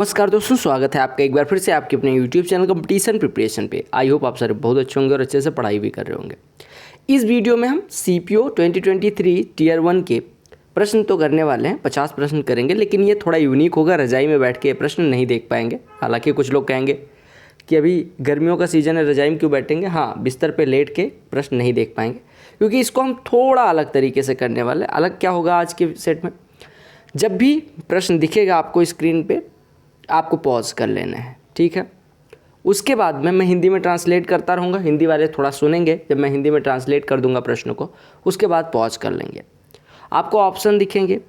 नमस्कार दोस्तों, स्वागत है आपका एक बार फिर से आपके अपने YouTube चैनल कंपटीशन प्रिपरेशन पे। आई होप आप सारे बहुत अच्छे होंगे और अच्छे से पढ़ाई भी कर रहे होंगे। इस वीडियो में हम CPO 2023 टीयर 1 के प्रश्न तो करने वाले हैं, 50 प्रश्न करेंगे, लेकिन ये थोड़ा यूनिक होगा। रजाई में बैठ के ये प्रश्न नहीं देख पाएंगे। हालांकि कुछ लोग कहेंगे कि अभी गर्मियों का सीज़न है, रजाई में क्यों बैठेंगे। हाँ, बिस्तर पर लेट के प्रश्न नहीं देख पाएंगे, क्योंकि इसको हम थोड़ा अलग तरीके से करने वाले। अलग क्या होगा आज के सेट में, जब भी प्रश्न दिखेगा आपको स्क्रीन पे, आपको पॉज कर लेना है, ठीक है। उसके बाद में मैं हिंदी में ट्रांसलेट करता रहूँगा। हिंदी वाले थोड़ा सुनेंगे जब मैं हिंदी में ट्रांसलेट कर दूंगा प्रश्न को, उसके बाद पॉज कर लेंगे। आपको ऑप्शन दिखेंगे,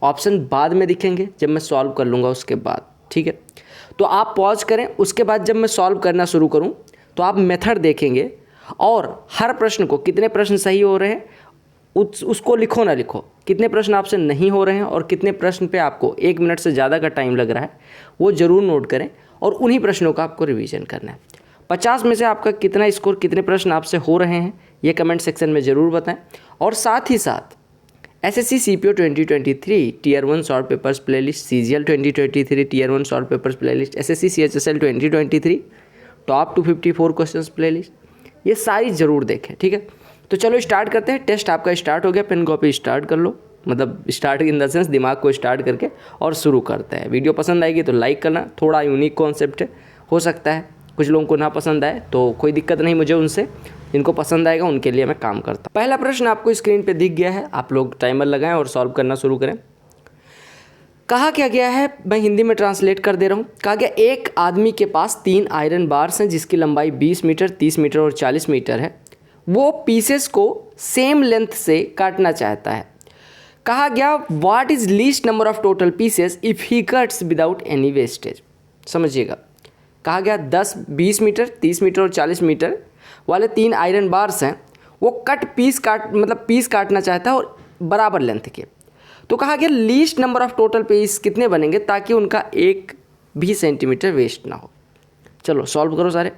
ऑप्शन बाद में दिखेंगे जब मैं सॉल्व कर लूँगा उसके बाद, ठीक है। तो आप पॉज करें, उसके बाद जब मैं सॉल्व करना शुरू करूँ तो आप मेथड देखेंगे और हर प्रश्न को कितने प्रश्न सही हो रहे हैं उसको लिखो ना लिखो, कितने प्रश्न आपसे नहीं हो रहे हैं और कितने प्रश्न पे आपको 1 मिनट से ज़्यादा का टाइम लग रहा है, वो ज़रूर नोट करें और उन्हीं प्रश्नों का आपको रिवीजन करना है। 50 में से आपका कितना स्कोर, कितने प्रश्न आपसे हो रहे हैं, ये कमेंट सेक्शन में ज़रूर बताएं। और साथ ही साथ SSC CPO 2023 tier 1 short papers playlist, CGL 2023 tier 1 short papers playlist, SSC CHSL 2023 top 254 questions playlist, ये सारी ज़रूर देखें, ठीक है। तो चलो स्टार्ट करते हैं। टेस्ट आपका स्टार्ट हो गया, पेन कॉपी स्टार्ट कर लो, मतलब स्टार्ट इन द सेंस दिमाग को स्टार्ट करके, और शुरू करते हैं। वीडियो पसंद आएगी तो लाइक करना, थोड़ा यूनिक कॉन्सेप्ट है, हो सकता है कुछ लोगों को ना पसंद आए, तो कोई दिक्कत नहीं मुझे उनसे, जिनको पसंद आएगा उनके लिए मैं काम करता हूँ। पहला प्रश्न आपको स्क्रीन पर दिख गया है, आप लोग टाइमर लगाएं और सॉल्व करना शुरू करें। कहा क्या गया है, मैं हिंदी में ट्रांसलेट कर दे रहा हूँ। कहा गया एक आदमी के पास 3 आयरन बार्स हैं जिसकी लंबाई 20 मीटर, 30 मीटर और 40 मीटर है। वो पीसेस को सेम लेंथ से काटना चाहता है। कहा गया what is least number of total pieces if he cuts without any wastage. समझिएगा, कहा गया 10, 20 मीटर, 30 मीटर और 40 मीटर वाले 3 आयरन बार्स हैं, वो पीस काटना चाहता है और बराबर लेंथ के। तो कहा गया least number of total piece कितने बनेंगे ताकि उनका 1 भी सेंटीमीटर वेस्ट ना हो। चलो सॉल्व करो सारे,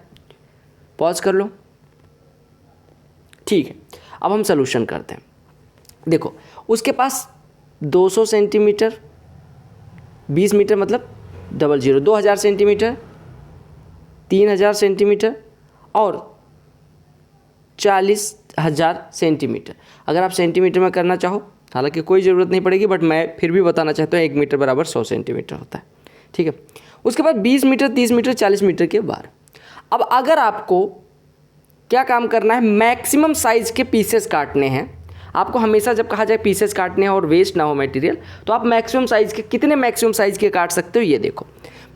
पॉज कर लो, ठीक है। अब हम सॉल्यूशन करते हैं। देखो, उसके पास 200 सेंटीमीटर, 20 मीटर मतलब 00, 2000 सेंटीमीटर, 3000 सेंटीमीटर और 40,000 सेंटीमीटर। अगर आप सेंटीमीटर में करना चाहो, हालांकि कोई ज़रूरत नहीं पड़ेगी, बट मैं फिर भी बताना चाहता हूँ 1 मीटर बराबर 100 सेंटीमीटर होता है, ठीक है। उसके बाद 20 मीटर, 30 मीटर, 40 मीटर के बार। अब अगर आपको क्या काम करना है, मैक्सिमम साइज़ के पीसेस काटने हैं आपको। हमेशा जब कहा जाए पीसेस काटने हैं और वेस्ट ना हो मटेरियल, तो आप मैक्सिमम साइज़ के, कितने मैक्सिमम साइज़ के काट सकते हो, ये देखो।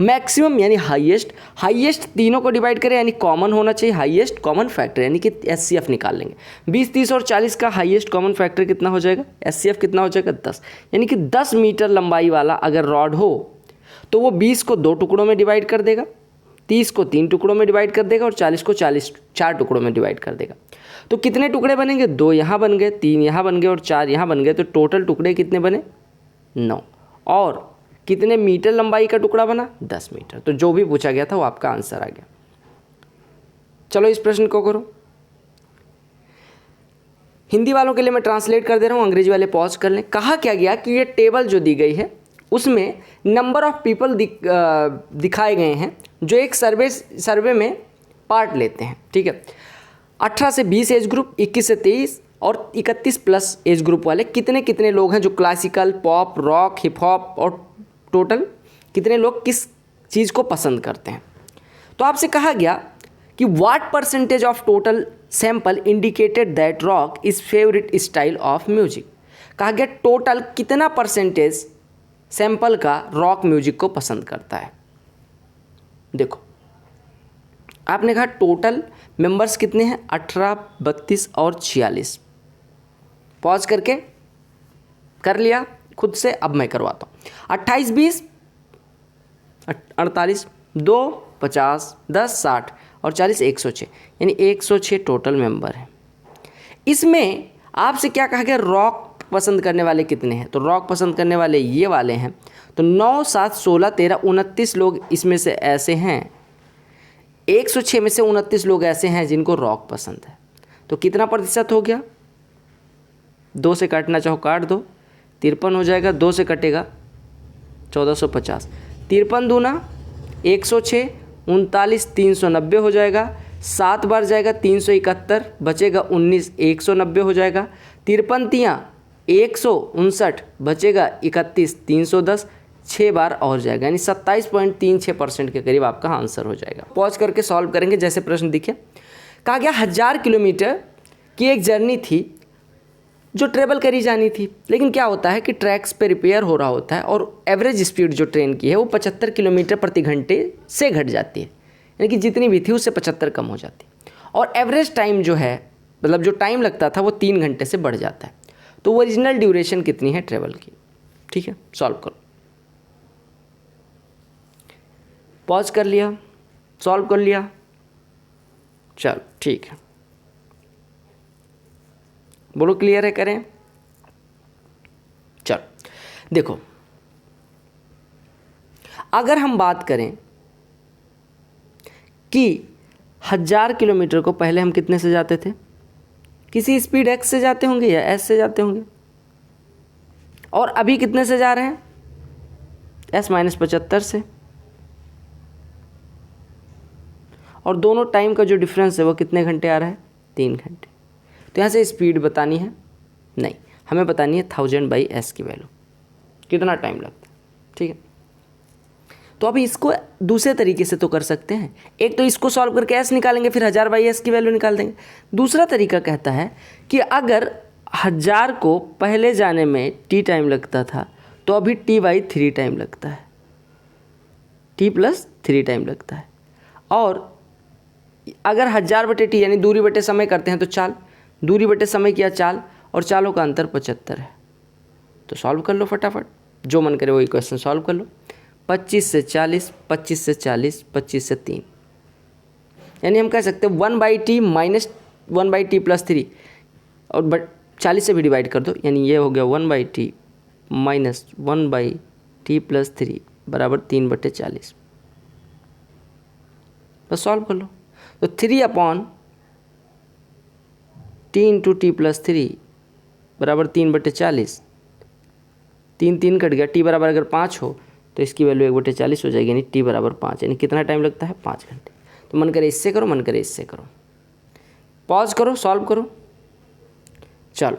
मैक्सिमम यानी हाईएस्ट तीनों को डिवाइड करें, यानी कॉमन होना चाहिए, हाईएस्ट कॉमन फैक्टर यानी कि SCF निकाल लेंगे। 20, 30 और 40 का हाईएस्ट कॉमन फैक्टर कितना हो जाएगा, SCF कितना हो जाएगा, 10। यानी कि 10 मीटर लंबाई वाला अगर रॉड हो तो वो 20 को 2 टुकड़ों में डिवाइड कर देगा, 30 को 3 टुकड़ों में डिवाइड कर देगा और 40 को 4 टुकड़ों में डिवाइड कर देगा। तो कितने टुकड़े बनेंगे, 2 यहाँ बन गए, 3 यहाँ बन गए और 4 यहाँ बन गए। तो टोटल टुकड़े कितने बने, 9। और कितने मीटर लंबाई का टुकड़ा बना, 10 मीटर। तो जो भी पूछा गया था वो आपका आंसर आ गया। चलो इस प्रश्न को करो। हिंदी वालों के लिए मैं ट्रांसलेट कर दे रहा हूँ, अंग्रेजी वाले पॉज कर लें। कहा क्या गया कि ये टेबल जो दी गई है उसमें नंबर ऑफ पीपल दिखाए गए हैं जो एक सर्वे में पार्ट लेते हैं, ठीक है। 18 से 20 एज ग्रुप, 21 से 23 और 31 प्लस एज ग्रुप वाले कितने कितने लोग हैं जो classical, pop, rock, hip hop और टोटल कितने लोग किस चीज़ को पसंद करते हैं। तो आपसे कहा गया कि what percentage of total sample indicated that rock is favourite style of music. कहा गया टोटल कितना परसेंटेज सैंपल का रॉक म्यूजिक को पसंद करता है। देखो, आपने कहा टोटल मेंबर्स कितने हैं, 18, 32 और 46। पॉज करके कर लिया खुद से, अब मैं करवाता हूँ। 28, 20, 48, 2, 50, 10, 60 और 40, 106, यानी 106 टोटल मेंबर हैं। इसमें आपसे क्या कहा गया, रॉक पसंद करने वाले कितने हैं। तो रॉक पसंद करने वाले ये वाले हैं। तो 9, 7, 16, 13, 29 लोग इसमें से ऐसे हैं। 106 में से 29 लोग ऐसे हैं जिनको रॉक पसंद है। तो कितना प्रतिशत हो गया, 2 से काटना चाहो काट दो, 53 हो जाएगा, 2 से कटेगा 1450, 53 दूना 106, 39 390 हो जाएगा, 7 बार जाएगा 371, बचेगा 19 190 हो जाएगा, 53 तियाँ 159, बचेगा 31 310, 6 बार और जाएगा, यानी 27.36% के करीब आपका आंसर हो जाएगा। पॉज करके सॉल्व करेंगे। जैसे प्रश्न दिखे, कहा गया 1000 किलोमीटर की एक जर्नी थी जो ट्रेवल करी जानी थी, लेकिन क्या होता है कि ट्रैक्स पे रिपेयर हो रहा होता है और एवरेज स्पीड जो ट्रेन की है वो 75 किलोमीटर प्रति घंटे से घट जाती है, यानी कि जितनी भी थी उससे 75 कम हो जाती है, और एवरेज टाइम जो है, मतलब जो टाइम लगता था वो 3 घंटे से बढ़ जाता है। तो ओरिजिनल ड्यूरेशन कितनी है ट्रेवल की? ठीक है, सॉल्व करो। पॉज कर लिया, सॉल्व कर लिया, चलो ठीक है, बोलो क्लियर है, करें। चलो देखो, अगर हम बात करें कि 1000 किलोमीटर को पहले हम कितने से जाते थे, किसी स्पीड x से जाते होंगे या s से जाते होंगे, और अभी कितने से जा रहे हैं, s-75 से, और दोनों टाइम का जो डिफरेंस है वो कितने घंटे आ रहा है, 3 घंटे। तो यहाँ से स्पीड बतानी है नहीं, हमें बतानी है 1000/s की वैल्यू, कितना टाइम लगता है। ठीक है, तो अभी इसको दूसरे तरीके से तो कर सकते हैं। एक तो इसको सॉल्व करके s निकालेंगे, फिर 1000/s की वैल्यू निकाल देंगे। दूसरा तरीका कहता है कि अगर 1000 को पहले जाने में t टाइम लगता था तो अभी t/3 टाइम लगता है, t+3 टाइम लगता है, और अगर 1000/t यानी दूरी बटे समय करते हैं तो चाल, दूरी बटे समय किया चाल, और चालों का अंतर 75 है। तो सॉल्व कर लो फटाफट, जो मन करे वही क्वेश्चन सॉल्व कर लो। 25 से 40, 25 से 40, 25 से 3, यानी हम कह सकते हैं 1/t माइनस 1/t + 3, और 40 से भी डिवाइड कर दो, यानी ये हो गया 1/t माइनस 1/t + 3 बराबर 3/40। बस सॉल्व कर लो। तो 3/t × t + 3 बराबर 3/40, 3 कट गया, t बराबर अगर 5 हो तो इसकी वैल्यू 1/40 हो जाएगी, यानी t बराबर 5, यानी कितना टाइम लगता है, 5 घंटे। तो मन करे इससे करो, मन करे इससे करो। पॉज करो, सॉल्व करो। चलो,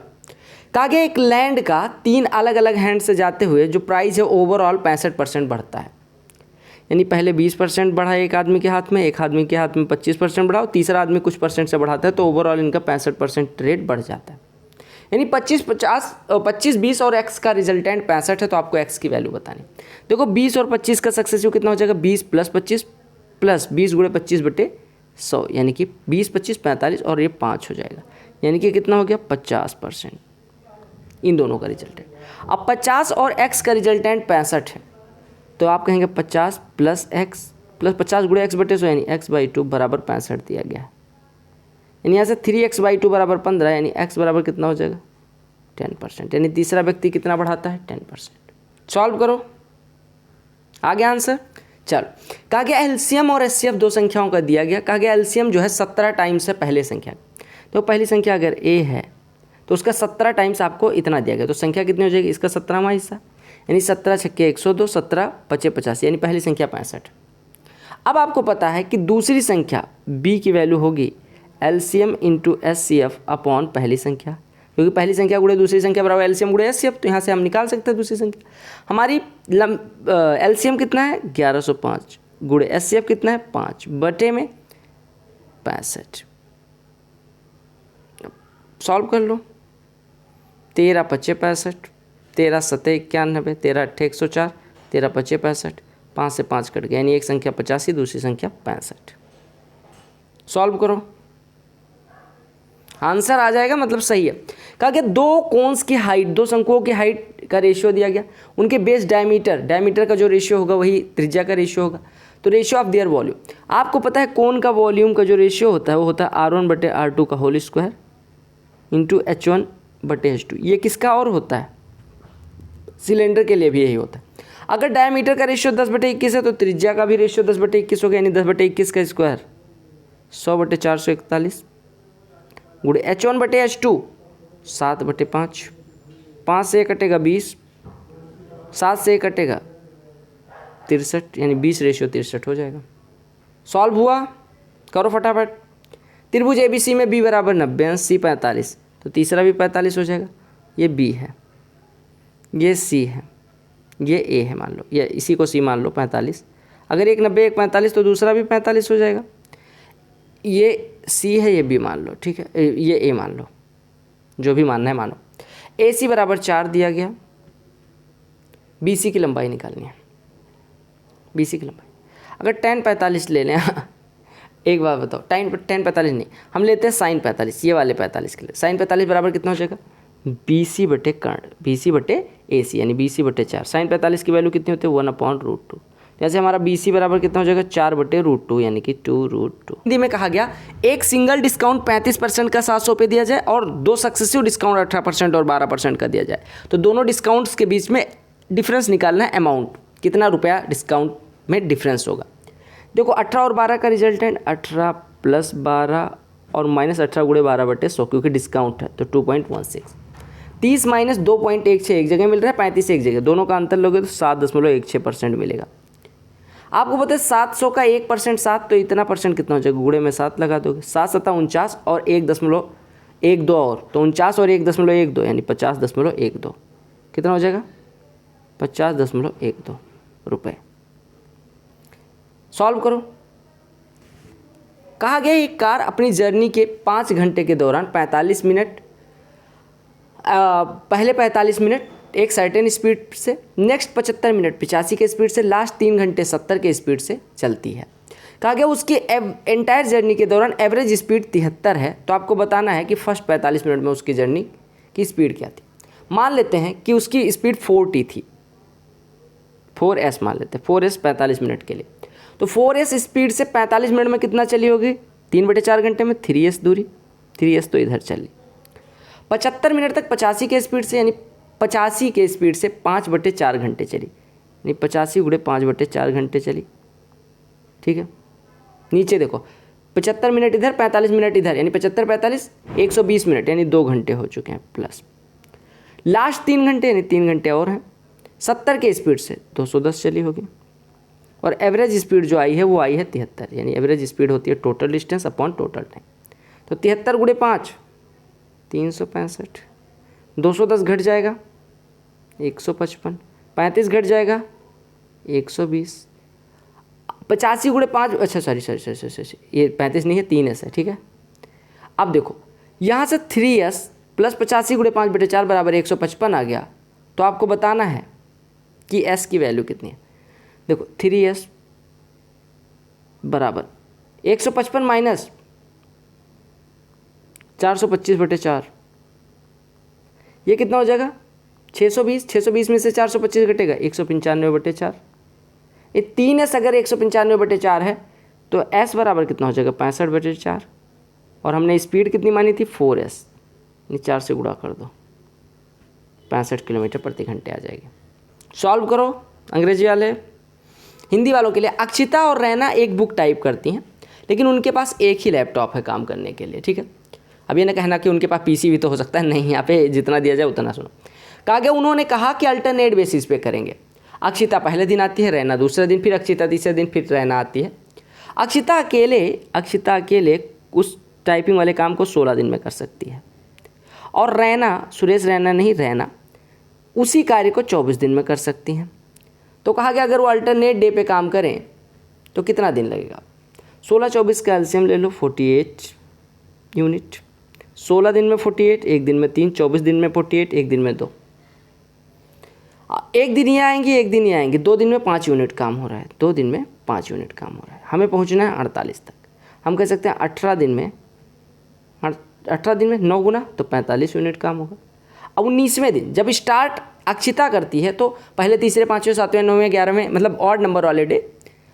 कहा गया एक लैंड का 3 अलग अलग हैंड से जाते हुए जो प्राइस है ओवरऑल 65% बढ़ता है, यानी पहले 20% बढ़ा एक आदमी के हाथ में, एक आदमी के हाथ में 25% बढ़ा, और तीसरा आदमी कुछ परसेंट से बढ़ाता है, तो ओवरऑल इनका 65% रेट बढ़ जाता है। यानी 25, 20 और x का रिजल्टेंट 65 है, तो आपको x की वैल्यू बतानी। देखो 20 और 25 का सक्सेसिव कितना हो जाएगा, 20 + 25 + 20 × 25/100, यानी कि 20, 25, 45 और ये 5 हो जाएगा, यानी कि कितना हो गया, 50%। इन दोनों का रिजल्टेंट। अब 50 और x का रिजल्टेंट 65 है, तो आप कहेंगे 50 + x + 50 × x/100, यानी x/2 बराबर 65 दिया गया है। यानी यहाँ से 3x/2 बराबर 15, यानी x बराबर कितना हो जाएगा, 10%, यानी तीसरा व्यक्ति कितना बढ़ाता है, 10%। सॉल्व करो, आ गया आंसर। चलो, कहा गया एलसीएम और एचसीएफ दो संख्याओं का दिया गया। कहा गया एलसीएम जो है 17 टाइम्स है पहले संख्या, तो पहली संख्या अगर a है तो उसका 17 टाइम्स आपको इतना दिया गया, तो संख्या कितनी हो जाएगी, इसका 17वां हिस्सा, यानी 17 × 6 = 102, 17 × 5 = 85, यानी पहली संख्या 65। अब आपको पता है कि दूसरी संख्या b की वैल्यू होगी एलसीएम × एचसीएफ अपॉन पहली संख्या, क्योंकि पहली संख्या गुणे दूसरी संख्या बराबर एलसीएम × एचसीएफ, तो यहाँ से हम निकाल सकते हैं दूसरी संख्या। हमारी एलसीएम कितना है, 1105, गुणे एचसीएफ कितना है, 5/65। सॉल्व कर लो, 13 × 5 = 65, 13 × 7 = 91, 13 × 8 = 104, 13 × 5 = 65, 5 से 5 कट गया, यानी एक संख्या 85, दूसरी संख्या 65। सॉल्व करो, आंसर आ जाएगा, मतलब सही है। कहा गया दो कोन्स की हाइट, दो शंकुओं की हाइट का रेशियो दिया गया, उनके बेस डायमीटर का जो रेशियो होगा वही त्रिज्या का रेशियो होगा, तो रेशियो ऑफ देयर वॉल्यूम। आपको पता है कोन का वॉल्यूम का जो रेशियो होता है वो होता है R1/R2 का होल स्क्वायर इंटू H1/H2। ये किसका और होता है, सिलेंडर के लिए भी यही होता है। अगर डायमीटर का रेशियो 10/21 है तो त्रिज्या का भी रेशियो 10/21 होगा, यानी 10/21 का स्क्वायर 100/441 गुणे H1/H2 7/5, 5 से 1 कटेगा 20, 7 से 1 कटेगा 63 यानी 20:63 हो जाएगा। सॉल्व हुआ, करो फटाफट। त्रिभुज ABC में B बराबर 90, अंश C 45, तो तीसरा भी 45 हो जाएगा। ये B है, ये C है, ये A है मान लो, या इसी को C मान लो 45। अगर एक 90 एक 45 तो दूसरा भी 45 हो जाएगा। ये C है, ये B मान लो, ठीक है, ये A मान लो, जो भी मानना है मानो। AC बराबर 4 दिया गया। BC की लंबाई निकालनी है, BC की लंबाई। अगर tan 45 ले लें एक बात बताओ, tan 45 नहीं, हम लेते हैं sin 45, ये वाले 45 के लिए। sin 45 बराबर कितना हो जाएगा? BC बटे कर्ण, BC बटे AC यानी BC बटे 4। sin 45 की वैल्यू कितनी होती है? 1/√2। जैसे हमारा BC बराबर कितना हो जाएगा? 4/√2 यानी कि 2√2। हिंदी में कहा गया एक सिंगल डिस्काउंट 35% का 700 पे दिया जाए और 2 सक्सेसिव डिस्काउंट 18% और 12% का दिया जाए, तो दोनों डिस्काउंट्स के बीच में डिफरेंस निकालना है। अमाउंट कितना रुपया डिस्काउंट में डिफरेंस होगा। देखो 18 और 12 का रिजल्टेंट 18 + 12 और -18 × 12/100, क्योंकि डिस्काउंट है तो 2.16। 30 - 2.16 एक जगह मिल रहा है, 35 एक जगह, दोनों का अंतर लोगे तो 7.16% मिलेगा। आपको पता है 700 का 1% 7, तो इतना परसेंट कितना हो जाएगा? गुणे में 7 लगा दोगे, 7 × 7 = 49 और 1.12 और, तो 49 और 1.12 यानी 50.12। कितना हो जाएगा? 50.12 रुपये। सॉल्व करो। कहा गया एक कार अपनी जर्नी के 5 घंटे के दौरान 45 मिनट, पहले 45 मिनट एक सर्टेन स्पीड से, नेक्स्ट 75 मिनट 85 के स्पीड से, लास्ट 3 घंटे 70 के स्पीड से चलती है। कहा गया उसकी एंटायर जर्नी के दौरान एवरेज स्पीड 73 है, तो आपको बताना है कि फर्स्ट 45 मिनट में उसकी जर्नी की स्पीड क्या थी। मान लेते हैं कि उसकी स्पीड 4T थी, 4S मान लेते हैं, 4S 45 मिनट के लिए, तो 4S स्पीड से 45 मिनट में कितना चली होगी? 3/4 घंटे में 3S दूरी, 3S तो इधर चली। 75 मिनट तक 85 के स्पीड से, यानी 85 के स्पीड से 5/4 घंटे चली, यानी 85 × 5/4 घंटे चली। ठीक है, नीचे देखो 75 मिनट इधर, 45 मिनट इधर, यानी 75 45 120 मिनट, यानी 2 घंटे हो चुके हैं प्लस। लास्ट 3 घंटे यानी 3 घंटे और हैं। 70 के स्पीड से 210 चली होगी, और एवरेज स्पीड जो आई है वो आई है 73, यानी एवरेज स्पीड होती है total distance upon total time. तो 73 × 5 365, 210 घट जाएगा 155, 35 घट जाएगा 120, 85 × 5, अच्छा सॉरी ये 35 नहीं है, 3S है, ठीक है। अब देखो यहाँ से 3S + 85 × 5/4 बराबर 155 आ गया, तो आपको बताना है कि S की वैल्यू कितनी है। देखो 3S बराबर 155 माइनस 425/4, ये कितना हो जाएगा? 620, 620 में से 425 घटेगा 195/4। ये 3S अगर 195/4 है तो S बराबर कितना हो जाएगा? 65/4, और हमने स्पीड कितनी मानी थी? 4S, यानी 4 से गुणा कर दो, 65 किलोमीटर प्रति घंटे आ जाएगी। सॉल्व करो। अंग्रेजी वाले, हिंदी वालों के लिए अक्षिता और रैना एक बुक टाइप करती हैं, लेकिन उनके पास एक ही लैपटॉप है काम करने के लिए, ठीक है। अब ये ना कहना कि उनके पास PC भी तो हो सकता है, नहीं, यहाँ पे जितना दिया जाए उतना सुनो। कहा गया उन्होंने कहा कि अल्टरनेट बेसिस पे करेंगे। अक्षिता पहले दिन आती है, रैना दूसरे दिन, फिर अक्षिता तीसरे दिन, फिर रैना आती है। अक्षिता अकेले उस टाइपिंग वाले काम को 16 दिन में कर सकती है, और रैना, सुरेश रैना नहीं, रैना उसी कार्य को 24 दिन में कर सकती हैं। तो कहा गया अगर वो अल्टरनेट डे पे काम करें तो कितना दिन लगेगा? 16-24 का एलसीएम ले लो, 48 यूनिट। 16 दिन में 48, एक दिन में 3, 24 दिन में 48, एक दिन में 2। एक दिन ये आएंगी, एक दिन ये आएंगी, 2 दिन में 5 यूनिट काम हो रहा है, 2 दिन में 5 यूनिट काम हो रहा है। हमें पहुंचना है 48 तक। हम कह सकते हैं 18 दिन में 9 गुना तो 45 यूनिट काम होगा। अब 19वें दिन जब स्टार्ट अक्षिता करती है तो पहले, तीसरे, 5वें, 7वें, 9वें, 11वें, मतलब ऑड नंबर वाले डे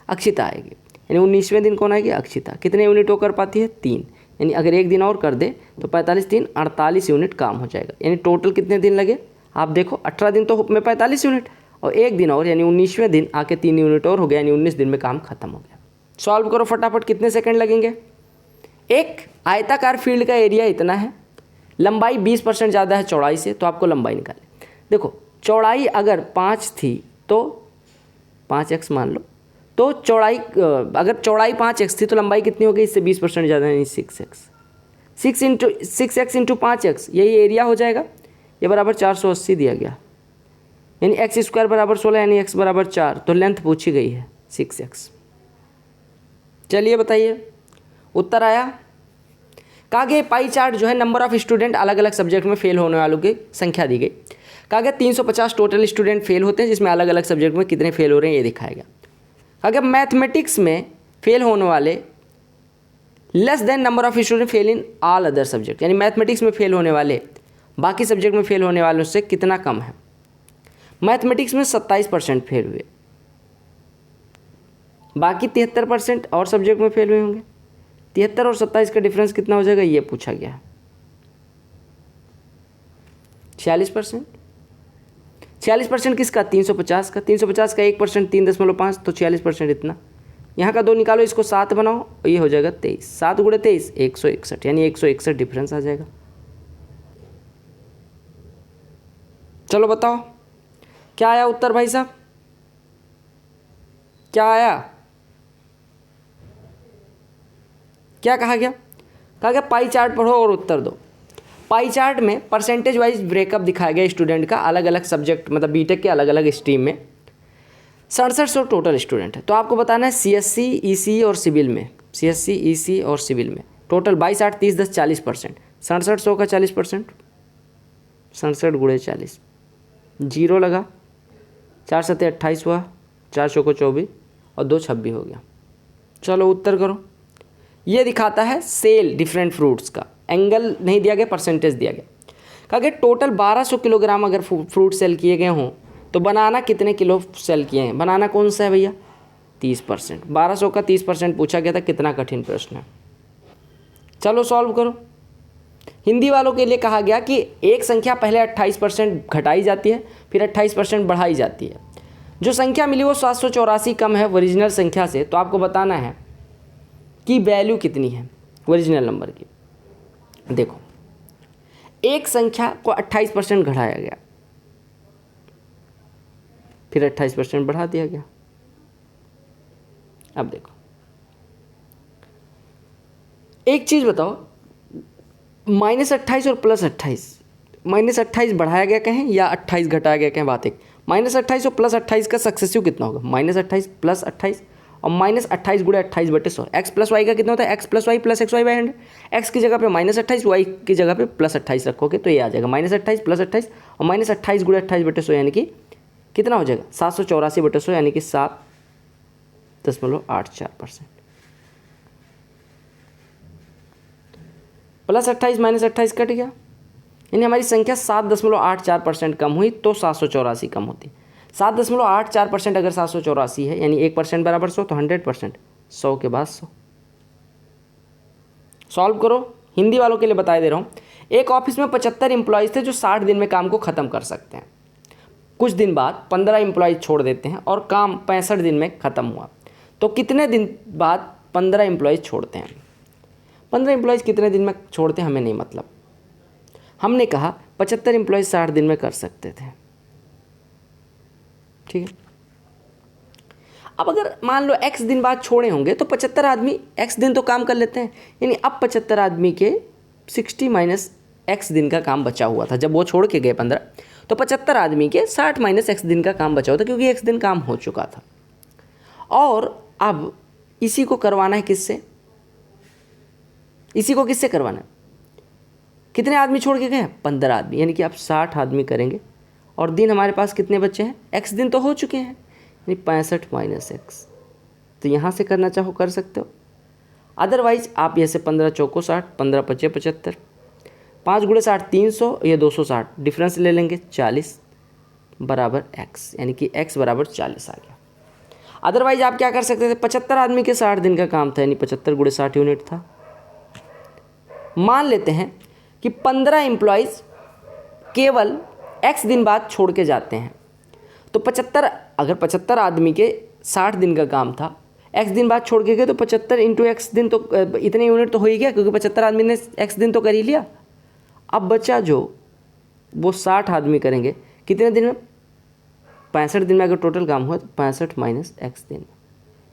अक्षिता आएगी, यानी 19वें दिन कौन आएगी? अक्षिता। कितने यूनिट वो कर पाती है? 3, यानी अगर एक दिन और कर दे तो 45 3 48 यूनिट काम हो जाएगा। यानी टोटल कितने दिन लगे? आप देखो 18 दिन तो में 45 यूनिट, और एक दिन और यानी 19वें दिन आके 3 यूनिट और हो गया, यानी 19 दिन में काम खत्म हो गया। सॉल्व करो फटाफट, कितने सेकंड लगेंगे? एक आयताकार फील्ड का एरिया इतना है, लंबाई 20% ज़्यादा है चौड़ाई से, तो आपको लंबाई निकालें। देखो चौड़ाई अगर 5 थी तो 5x मान लो, तो चौड़ाई अगर चौड़ाई 5x थी तो लंबाई कितनी हो गई, इससे 20% ज़्यादा यानी 6x। 6x इंटू 5x यही एरिया हो जाएगा, ये बराबर 480 दिया गया, यानी x² बराबर 16 यानी x बराबर 4, तो लेंथ पूछी गई है 6x। चलिए बताइए उत्तर आया। कहा गया पाई चार्ट जो है नंबर ऑफ स्टूडेंट अलग अलग सब्जेक्ट में फेल होने वालों की संख्या दी गई। कहा गया 350 टोटल स्टूडेंट फेल होते हैं, जिसमें अलग अलग सब्जेक्ट में कितने फेल हो रहे हैं ये दिखाया गया। कहा गया मैथमेटिक्स में फेल होने वाले less than number of student fail in all other subject, यानी मैथमेटिक्स में फेल होने वाले बाकी सब्जेक्ट में फेल होने वालों से कितना कम है। मैथमेटिक्स में 27% फेल हुए, बाकी 73% और सब्जेक्ट में फेल हुए होंगे। 73 और 27 का डिफरेंस कितना हो जाएगा ये पूछा गया है, 46%। 46% किसका, 350 का। 350 का 1% 3.5, तो 46% इतना। यहाँ का 2 निकालो, इसको 7 बनाओ, ये हो जाएगा 23। 7 गुणे 23 161, यानी 161 डिफरेंस आ जाएगा। चलो बताओ क्या आया उत्तर भाई साहब, क्या आया, क्या कहा गया। कहा गया पाई चार्ट पढ़ो और उत्तर दो। पाई चार्ट में परसेंटेज वाइज ब्रेकअप दिखाया गया स्टूडेंट का अलग अलग सब्जेक्ट, मतलब बीटेक के अलग अलग स्ट्रीम में। 6700 टोटल स्टूडेंट है, तो आपको बताना है CSC EC और सिविल में, CSC EC और सिविल में टोटल 22 8 30 10 40%। 6700 का 40%, 67 गुणे 40, 0 लगा, 4 7 28 हुआ, 4 चौको 24 और 2 26 हो गया। चलो उत्तर करो। ये दिखाता है सेल डिफरेंट फ्रूट्स का, एंगल नहीं दिया गया, परसेंटेज दिया गया। कहा गया टोटल 1200 किलोग्राम अगर फ्रूट सेल किए गए हों तो बनाना कितने किलो सेल किए हैं। बनाना कौन सा है भैया, 30%। 1200 का 30% पूछा गया था, कितना कठिन प्रश्न है। चलो सॉल्व करो। हिंदी वालों के लिए कहा गया कि एक संख्या पहले 28% घटाई जाती है, फिर 28% बढ़ाई जाती है। जो संख्या मिली वो 784 कम है ओरिजिनल संख्या से, तो आपको बताना है कि वैल्यू कितनी है ओरिजिनल नंबर की। देखो एक संख्या को 28% घटाया गया, फिर 28% बढ़ा दिया गया। अब देखो एक चीज बताओ, -28 और +28, -28 बढ़ाया गया कहें या 28 घटाया गया कहें, बात एक। -28 और +28 का सक्सेसिव कितना होगा, -28 + 28 और -28 गुणे 28/100। x + y का कितना होता है, x + y + xy/100। x की जगह पे -28, y की जगह पे +28 रखोगे तो ये आ जाएगा -28 + 28 और -28 गुणे 28/100, यानी कि कितना हो जाएगा 784/100, यानी कि 7.84%। +28 -28 कट गया, यानी हमारी संख्या 7.84% कम हुई तो 784 कम होती। 7.84% अगर 784 है, यानी 1% बराबर 100, तो 100%, 100 के बाद 100। सॉल्व करो। हिंदी वालों के लिए बताए दे रहा हूँ। एक ऑफिस में 75 एम्प्लॉयज़ थे जो 60 दिन में काम को ख़त्म कर सकते हैं। कुछ दिन बाद 15 एम्प्लॉयज़ छोड़ देते हैं और काम 65 दिन में ख़त्म हुआ, तो कितने दिन बाद 15 एम्प्लॉयज़ छोड़ते हैं। 15 एम्प्लॉयज़ कितने दिन में छोड़ते हैं हमें नहीं मतलब, हमने कहा 75 एम्प्लॉयज़ 60 दिन में कर सकते थे, ठीक है। अब अगर मान लो x दिन बाद छोड़े होंगे तो 75 आदमी x दिन तो काम कर लेते हैं, यानी अब 75 आदमी के 60 - x दिन का काम बचा हुआ था जब वो छोड़ के गए 15, तो 75 आदमी के 60 - x दिन का काम बचा हुआ था, क्योंकि x दिन काम हो चुका था। और अब इसी को करवाना है किससे, इसी को किससे करवाना है, कितने आदमी छोड़ के गए हैं 15 आदमी, यानी कि अब 60 आदमी करेंगे और दिन हमारे पास कितने बचे हैं, x दिन तो हो चुके हैं, यानी 65 - x। तो यहाँ से करना चाहो कर सकते हो, अदरवाइज आप यहाँ से 15 चौको 60, 15 पचे 75, 5 गुणे 60 300, ये 260, डिफरेंस ले लेंगे 40 बराबर x, यानी कि x बराबर 40 आ गया। अदरवाइज आप क्या कर सकते थे, 75 आदमी के 60 दिन का काम था, यानी 75 गुणे 60 यूनिट था। मान लेते हैं कि 15 एम्प्लॉयज़ केवल x दिन बाद छोड़ के जाते हैं, तो 75, अगर 75 आदमी के 60 दिन का काम था, x दिन बाद छोड़ के गए, तो 75 × x दिन, तो इतने यूनिट तो हो ही गया, क्योंकि 75 आदमी ने x दिन तो कर ही लिया। अब बचा जो वो 60 आदमी करेंगे कितने दिन में, 65 दिन में अगर टोटल काम हुआ तो 65 माइनस x दिन,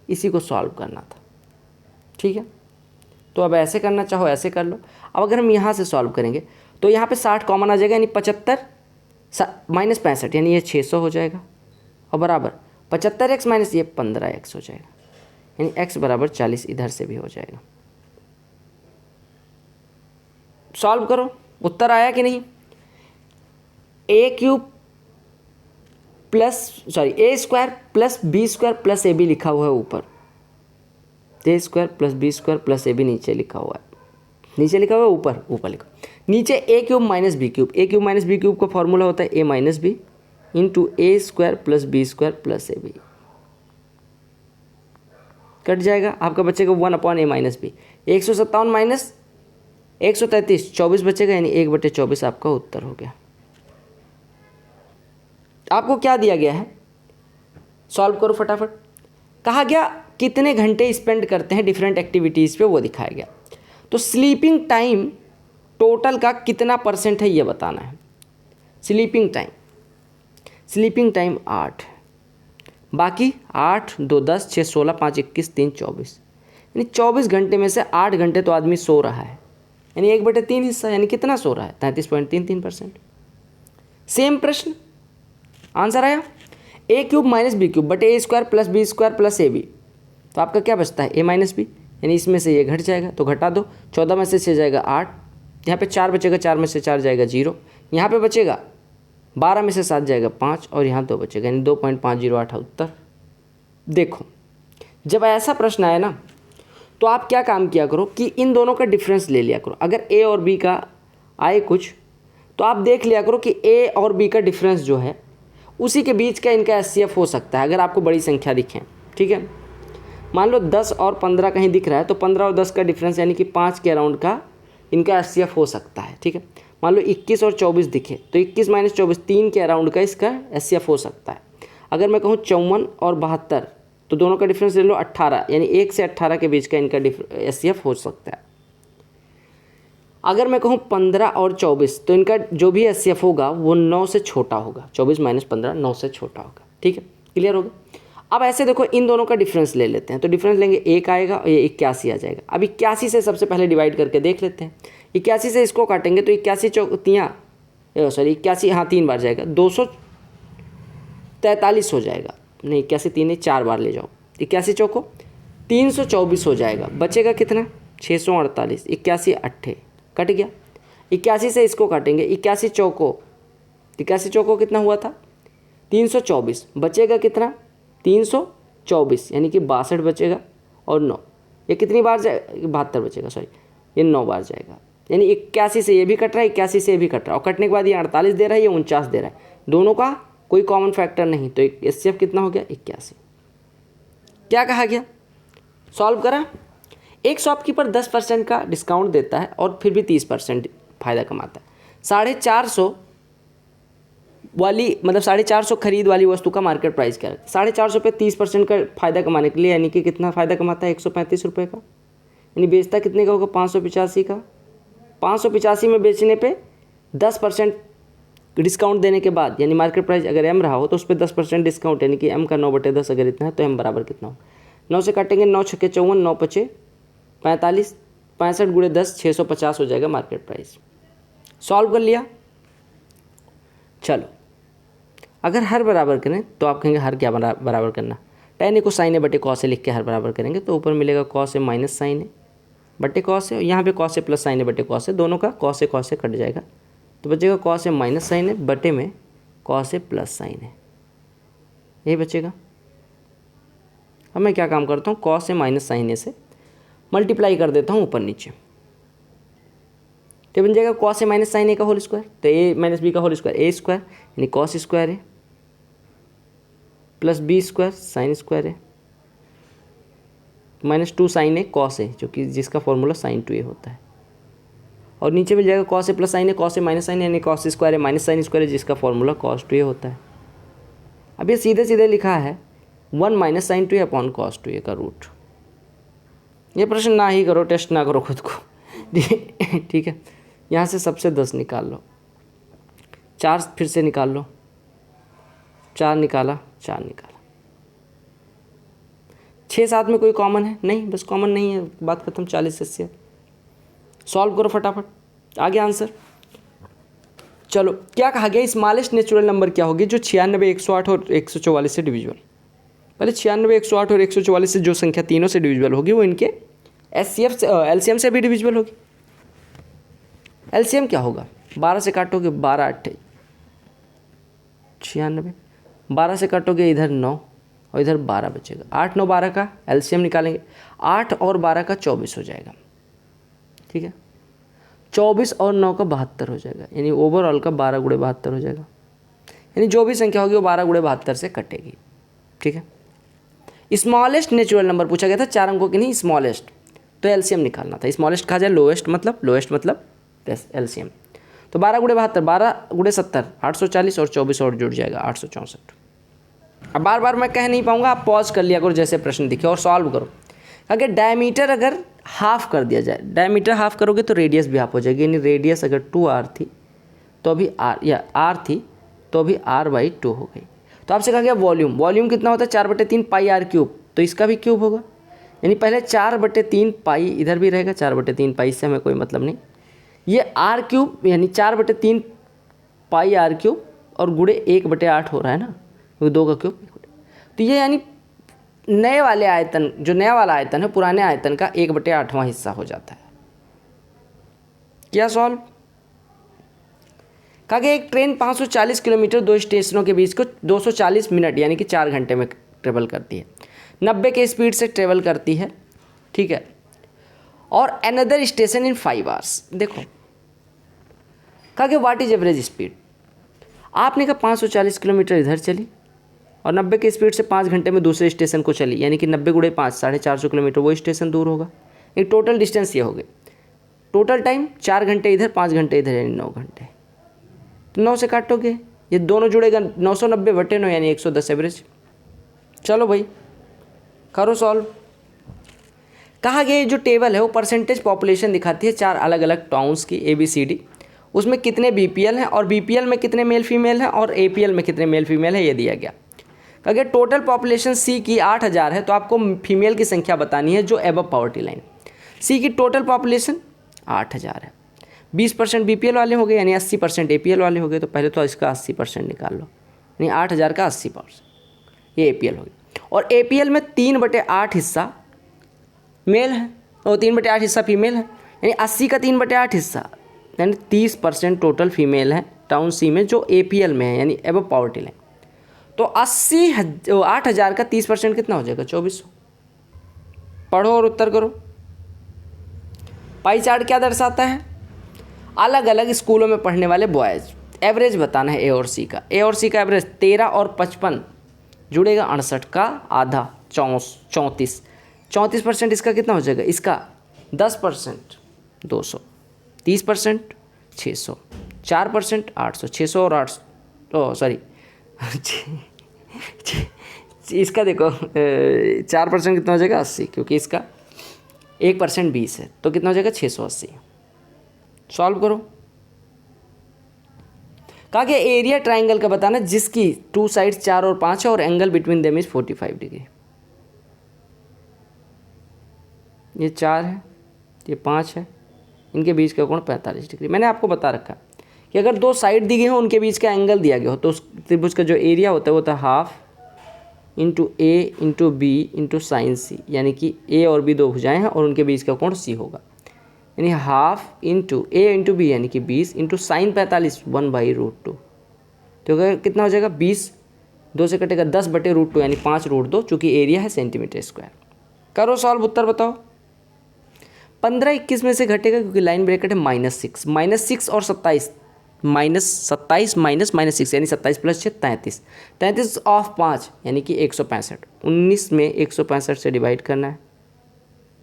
इसी को सॉल्व करना था। ठीक है, तो अब ऐसे करना चाहो ऐसे कर लो। अब अगर हम यहाँ से सॉल्व करेंगे तो यहाँ पे 60 कॉमन आ जाएगा, यानी 75 माइनस 65, यानी ये 600 हो जाएगा, और बराबर 75x माइनस ये 15x हो जाएगा, यानी x बराबर 40 इधर से भी हो जाएगा। सॉल्व करो, उत्तर आया कि नहीं। a³ plus a² plus b² plus ab लिखा हुआ है ऊपर, a² plus b² plus ab नीचे लिखा हुआ है, नीचे लिखा हुआ है ऊपर लिखो, नीचे a³ minus b³ a³ minus b³ का फॉर्मूला होता है a minus B into a² plus b² plus ab, cut जाएगा, आपका बचेगा 1/a माइनस बी। 157 माइनस 133 24 बचेगा, यानी 1/24 आपका उत्तर हो गया। आपको क्या दिया गया है, सॉल्व करो फटाफट। कहा गया कितने घंटे स्पेंड करते हैं डिफरेंट एक्टिविटीज़ पे, वो दिखाया गया। तो स्लीपिंग टाइम टोटल का कितना % है ये बताना है। स्लीपिंग टाइम 8, बाकी 8 2 10 6 16 5 21 3 24, यानी 24 घंटे में से 8 घंटे तो आदमी सो रहा है, यानी 1/3 हिस्सा, यानी कितना सो रहा है 33.33%। सेम प्रश्न आंसर आया a³ माइनस b³ बटे a² plus b² plus ab, तो आपका क्या बचता है a माइनस बी, यानी इसमें से ये घट जाएगा तो घटा दो, 14 में से 6 जाएगा 8, यहाँ पे 4 बचेगा, 4 में से 4 जाएगा 0, यहाँ पे बचेगा 12 में से 7 जाएगा 5, और यहाँ 2 बचेगा, यानी 2.508 है उत्तर। देखो जब ऐसा प्रश्न आया ना तो आप क्या काम किया करो कि इन दोनों का डिफरेंस ले लिया करो। अगर a और b का आए कुछ तो आप देख लिया करो कि a और b का डिफरेंस जो है उसी के बीच का इनका HCF हो सकता है, अगर आपको बड़ी संख्या दिखें। ठीक है, मान लो 10 और 15 कहीं दिख रहा है तो 15 और 10 का डिफरेंस यानी कि 5 के अराउंड का इनका HCF हो सकता है। ठीक है, मान लो 21 और 24 दिखे तो 21 माइनस 24 3 के अराउंड का इसका HCF हो सकता है। अगर मैं कहूँ 54 और 72 तो दोनों का डिफरेंस ले लो 18, यानी 1 से 18 के बीच का इनका HCF हो सकता है। अगर मैं कहूँ 15 और 24 तो इनका जो भी HCF होगा वो 9 से छोटा होगा, 24 माइनस 15 9 से छोटा होगा। ठीक है, क्लियर होगा। अब ऐसे देखो इन दोनों का डिफरेंस ले लेते हैं, तो डिफरेंस लेंगे 1 आएगा और ये 81 आ जाएगा। अब 81 से सबसे पहले डिवाइड करके देख लेते हैं। 81 से इसको काटेंगे तो 81 हाँ 3 बार जाएगा, 243 हो जाएगा, नहीं 81 3 नहीं 4 बार ले जाओ, 81 चौको 324 हो जाएगा, बचेगा कितना 648, 81 8 कट गया। 81 से इसको काटेंगे, 81 चौको कितना हुआ था 324, बचेगा कितना 324, यानी कि 62 बचेगा, और 9 ये कितनी बार जाएगा 72 बचेगा, सॉरी ये 9 बार जाएगा, यानी 81 से ये भी कट रहा है 81 से ये भी कट रहा है, और कटने के बाद ये 48 दे रहा है, ये 49 दे रहा है, दोनों का कोई कॉमन फैक्टर नहीं, तो HCF कितना हो गया 81। क्या कहा गया, सॉल्व करा। एक शॉपकीपर 10% का डिस्काउंट देता है और फिर भी 30% फ़ायदा कमाता है। 450 वाली मतलब 450 खरीद वाली वस्तु का मार्केट प्राइस क्या है, 450 पे 30% का फ़ायदा कमाने के लिए, यानी कि कितना फ़ायदा कमाता है 135 रुपये का, यानी बेचता कितने का होगा 585 का। 585 में बेचने पे 10% डिस्काउंट देने के बाद, यानी मार्केट प्राइस अगर M रहा हो तो उस पर 10% डिस्काउंट, यानी कि M का 9/10 अगर इतना है तो M बराबर कितना हो, 9 से काटेंगे 9 छक्के 54, 9 पचे 45, 65 गुणे 10 650 हो जाएगा मार्केट प्राइस। सॉल्व कर लिया। चलो अगर हर बराबर करें तो आप कहेंगे हर क्या बराबर करना, tan को sin a बटे cos a लिख के हर बराबर करेंगे तो ऊपर मिलेगा cos a माइनस साइन ए बटे cos a, यहाँ पे cos a प्लस साइन ए बटे cos a, दोनों का cos a कट जाएगा तो बचेगा cos a माइनस साइन ए बटे में cos a प्लस साइन ए, यही बचेगा। अब मैं क्या काम करता हूँ, cos a माइनस साइन ए से मल्टीप्लाई कर देता हूँ ऊपर नीचे, तो बन जाएगा cos a minus sine A का होल स्क्वायर, तो a माइनस बी का होल स्क्वायर a स्क्वायर, यानी cos स्क्वायर है plus B square sine square है minus 2 sine A cos a, जो कि जिसका फॉर्मूला sin 2a होता है, और नीचे मिल जाएगा cos a plus sine A, cos a minus sine, यानी cos स्क्वायर है माइनस साइन स्क्वायर है, जिसका फॉर्मूला cos 2a होता है। अब ये सीधे सीधे लिखा है 1 minus sign 2a upon cos 2a का रूट। ये प्रश्न ना ही करो, टेस्ट ना करो खुद को, ठीक है। यहाँ से सबसे 10 निकाल लो, 4 फिर से निकाल लो, 4 निकाला, 4 निकाला। 6 7 में कोई कॉमन है नहीं, बस कॉमन नहीं है, बात खत्म। 40 80 सॉल्व करो फटाफट, आ गया आंसर। चलो क्या कहा गया, स्मॉलेस्ट नेचुरल नंबर क्या होगी जो 96 108 और 144 से डिविजिबल। पहले 96 108 और 144 से जो संख्या तीनों से डिविजिबल होगी वो इनके एचसीएफ से एलसीएम से भी डिविजिबल होगी। एलसीएम क्या होगा, 12 से काटोगे 12 8 96, 12 से काटोगे इधर 9 और इधर 12 बचेगा। 8 9 12 का एलसीएम निकालेंगे, 8 और 12 का 24 हो जाएगा। ठीक है, 24 और 9 का 72 हो जाएगा, यानी ओवरऑल का 12 गुणे 72 हो जाएगा। यानी जो भी संख्या होगी वो 12 गुणे 72 से कटेगी। ठीक है, स्मॉलेस्ट नेचुरल नंबर पूछा गया था, 4 अंकों की नहीं, स्मॉलेस्ट, तो एलसीएम निकालना था। स्मॉलेस्ट कहा जाए लोएस्ट मतलब एलसीएम। तो 12 गुणे 72, 12 गुणे 70 840 और 24 और जुड़ जाएगा 864। अब बार बार मैं कह नहीं पाऊंगा, आप पॉज कर लिया करो जैसे प्रश्न दिखे और सॉल्व करो। अगर डायमीटर अगर हाफ कर दिया जाए, डायमीटर हाफ करोगे तो रेडियस भी हाफ हो जाएगी, यानी रेडियस अगर 2r थी तो अभी r, या r थी तो अभी r/2 हो गई। तो आपसे कहा गया वॉल्यूम, वॉल्यूम कितना होता है 4/3 पाई r क्यूब, तो इसका भी क्यूब होगा, यानी पहले 4/3 पाई इधर भी रहेगा, 4/3 पाई से हमें कोई मतलब नहीं। ये r क्यूब यानी 4/3 पाई r क्यूब और गुणे 1/8 हो रहा है ना, क्योंकि 2 का क्यूब। तो ये यानी नए वाले आयतन, जो नया वाला आयतन है पुराने आयतन का 1/8वां हिस्सा हो जाता है। क्या सॉल्व, कहा गया एक ट्रेन 540 किलोमीटर 2 स्टेशनों के बीच को 240 मिनट यानी कि 4 घंटे में ट्रेवल करती है, 90 के स्पीड से ट्रेवल करती है। ठीक है, और अनदर स्टेशन इन 5 आवर्स। देखो कहा गया व्हाट इज एवरेज स्पीड, आपने कहा 540 किलोमीटर इधर चली और 90 की स्पीड से 5 घंटे में दूसरे स्टेशन को चली, यानी कि 90 गुणे 5 450 किलोमीटर वो स्टेशन दूर होगा। ये टोटल डिस्टेंस ये हो गई। टोटल टाइम 4 घंटे इधर 5 घंटे इधर, यानी 9 घंटे। तो 9 से काटोगे ये दोनों जुड़ेगा, 990/9 यानी 110 एवरेज। चलो भाई करो सॉल्व। कहा गया जो टेबल है वो परसेंटेज पॉपुलेशन दिखाती है 4 अलग अलग टाउन्स की ABCD, उसमें कितने BPL हैं और BPL में कितने मेल फीमेल हैं और APL में कितने मेल फीमेल है ये दिया गया। अगर टोटल पॉपुलेशन C की 8000 है तो आपको फीमेल की संख्या बतानी है जो एबव पॉवर्टी लाइन। C की टोटल पॉपुलेशन 8000 है, 20% BPL वाले हो गए यानी 80% APL वाले हो गए, तो पहले तो इसका 80% निकाल लो, यानी 8000 का 80% ये APL हो गई। और APL में 3/8 हिस्सा मेल है और 3/8 हिस्सा फीमेल है, यानी 80 का 3/8 हिस्सा यानी 30% टोटल फीमेल है टाउन C में जो APL में है यानी एबव पॉवर्टी लाइन। तो 80,000 का 30% कितना हो जाएगा 2400। पढ़ो और उत्तर करो। पाई चार्ट क्या दर्शाता है, अलग अलग स्कूलों में पढ़ने वाले बॉयज़, एवरेज बताना है A और C का। A और C का एवरेज 13 और 55 जुड़ेगा 68 का आधा 34, 34% इसका कितना हो जाएगा, इसका 10% 200, 30% 600, 4% 800, 600 और 800 सॉरी इसका देखो 4% कितना हो जाएगा 80, क्योंकि इसका 1% 20 है, तो कितना हो जाएगा 680। सॉल्व करो। कहा गया एरिया ट्राइंगल का बताना जिसकी 2 साइड्स 4 और 5 है और angle between them is 45 degree. ये 4 है, ये 5 है, इनके बीच का कोण 45 डिग्री। मैंने आपको बता रखा कि अगर 2 साइड दी गई हो उनके बीच का एंगल दिया गया हो तो उस त्रिभुज का जो एरिया होता है वो होता है half into A into B into sine C, यानी कि A और B 2 भुजाएं हैं और उनके बीच का कोण C होगा, यानी half into A into B यानी कि 20 इंटू साइन 45 1/√2। तो कितना हो जाएगा 20, 2 से कटेगा 10/√2 यानी 5√2, चूँकि एरिया है सेंटीमीटर स्क्वायर। करो सॉल्व, उत्तर बताओ। 15 21 में से घटेगा क्योंकि लाइन ब्रैकेट है -6 और 27 -27 -6 यानी 27 + 6 33, 33 ऑफ 5 यानी कि 165, 19 में 165 से डिवाइड करना है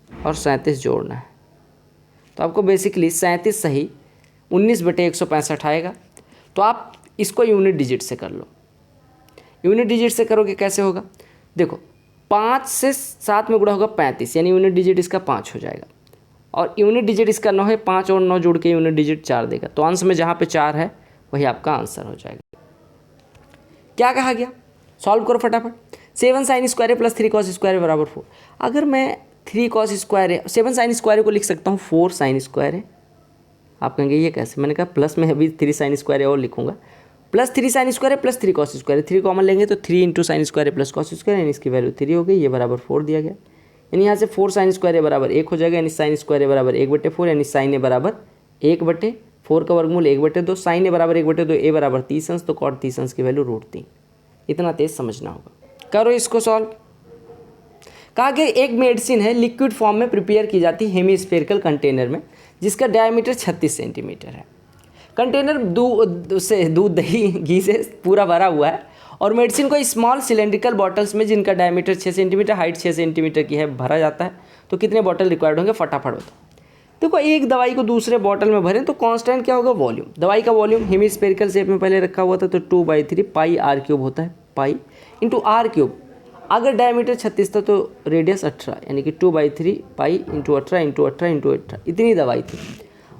और 37 जोड़ना है। तो आपको बेसिकली 37 सही 19/165 आएगा। तो आप इसको यूनिट डिजिट से कर लो। यूनिट डिजिट से करोगे कैसे होगा, देखो 5 से 7 में गुणा होगा 35 यानी यूनिट डिजिट इसका 5 हो जाएगा और यूनिट डिजिट इसका 9 है, 5 और 9 जोड़ के यूनिट डिजिट 4 देगा। तो अंश में जहाँ पे 4 है वही आपका आंसर हो जाएगा। क्या कहा गया, सॉल्व करो फटाफट। 7 sine square plus 3 cos square बराबर 4। अगर मैं 3 कॉस स्क्वायर है 7 साइन स्क्वायर को लिख सकता हूँ 4 साइन स्क्वायर है। आप कहेंगे ये कैसे, मैंने कहा प्लस में अभी 3 साइन स्क्वायर है और लिखूंगा, प्लस 3 साइन स्क्वायर है प्लस 3 कॉस स्क्वायर है, 3 कॉमन लेंगे तो 3 इंटू साइन स्क्वायर है प्लस कॉस स्क्वायर, यानी इसकी वैल्यू 3 हो गई, ये बराबर 4 दिया गया। यानी यहाँ से 4 साइन स्क्वायर है बराबर 1 हो जाएगा, यानी साइन स्क्वायर है बराबर 1/4, यानी साइन ए बराबर 1/4 का वर्गमूल 1/2, साइन ए बराबर 1/2, ए बराबर 30 अंश, तो कॉट 30 अंश की वैल्यू √3। इतना तेज समझना होगा। करो इसको सॉल्व। कहा कि एक मेडिसिन है लिक्विड फॉर्म में प्रिपेयर की जाती है हेमीस्फेरिकल कंटेनर में, जिसका डायमीटर 36 सेंटीमीटर है। कंटेनर दूध दही घी से पूरा भरा हुआ है और मेडिसिन को स्मॉल सिलेंड्रिकल बॉटल्स में जिनका डायमीटर 6 सेंटीमीटर हाइट 6 सेंटीमीटर की है भरा जाता है। तो कितने बॉटल रिक्वायर्ड होंगे, फटाफट बताओ। देखो एक दवाई को दूसरे बॉटल में भरें तो कांस्टेंट क्या होगा, वॉल्यूम। दवाई का वॉल्यूम हेमीस्फेरिकल शेप में पहले रखा हुआ था तो 2/3 पाई r³ होता है, पाई इंटू r³। अगर डायमीटर 36 था तो रेडियस 18, यानी कि 2/3 पाई इंटू 18 इंटू 18 इंटू 18, इतनी दवाई थी।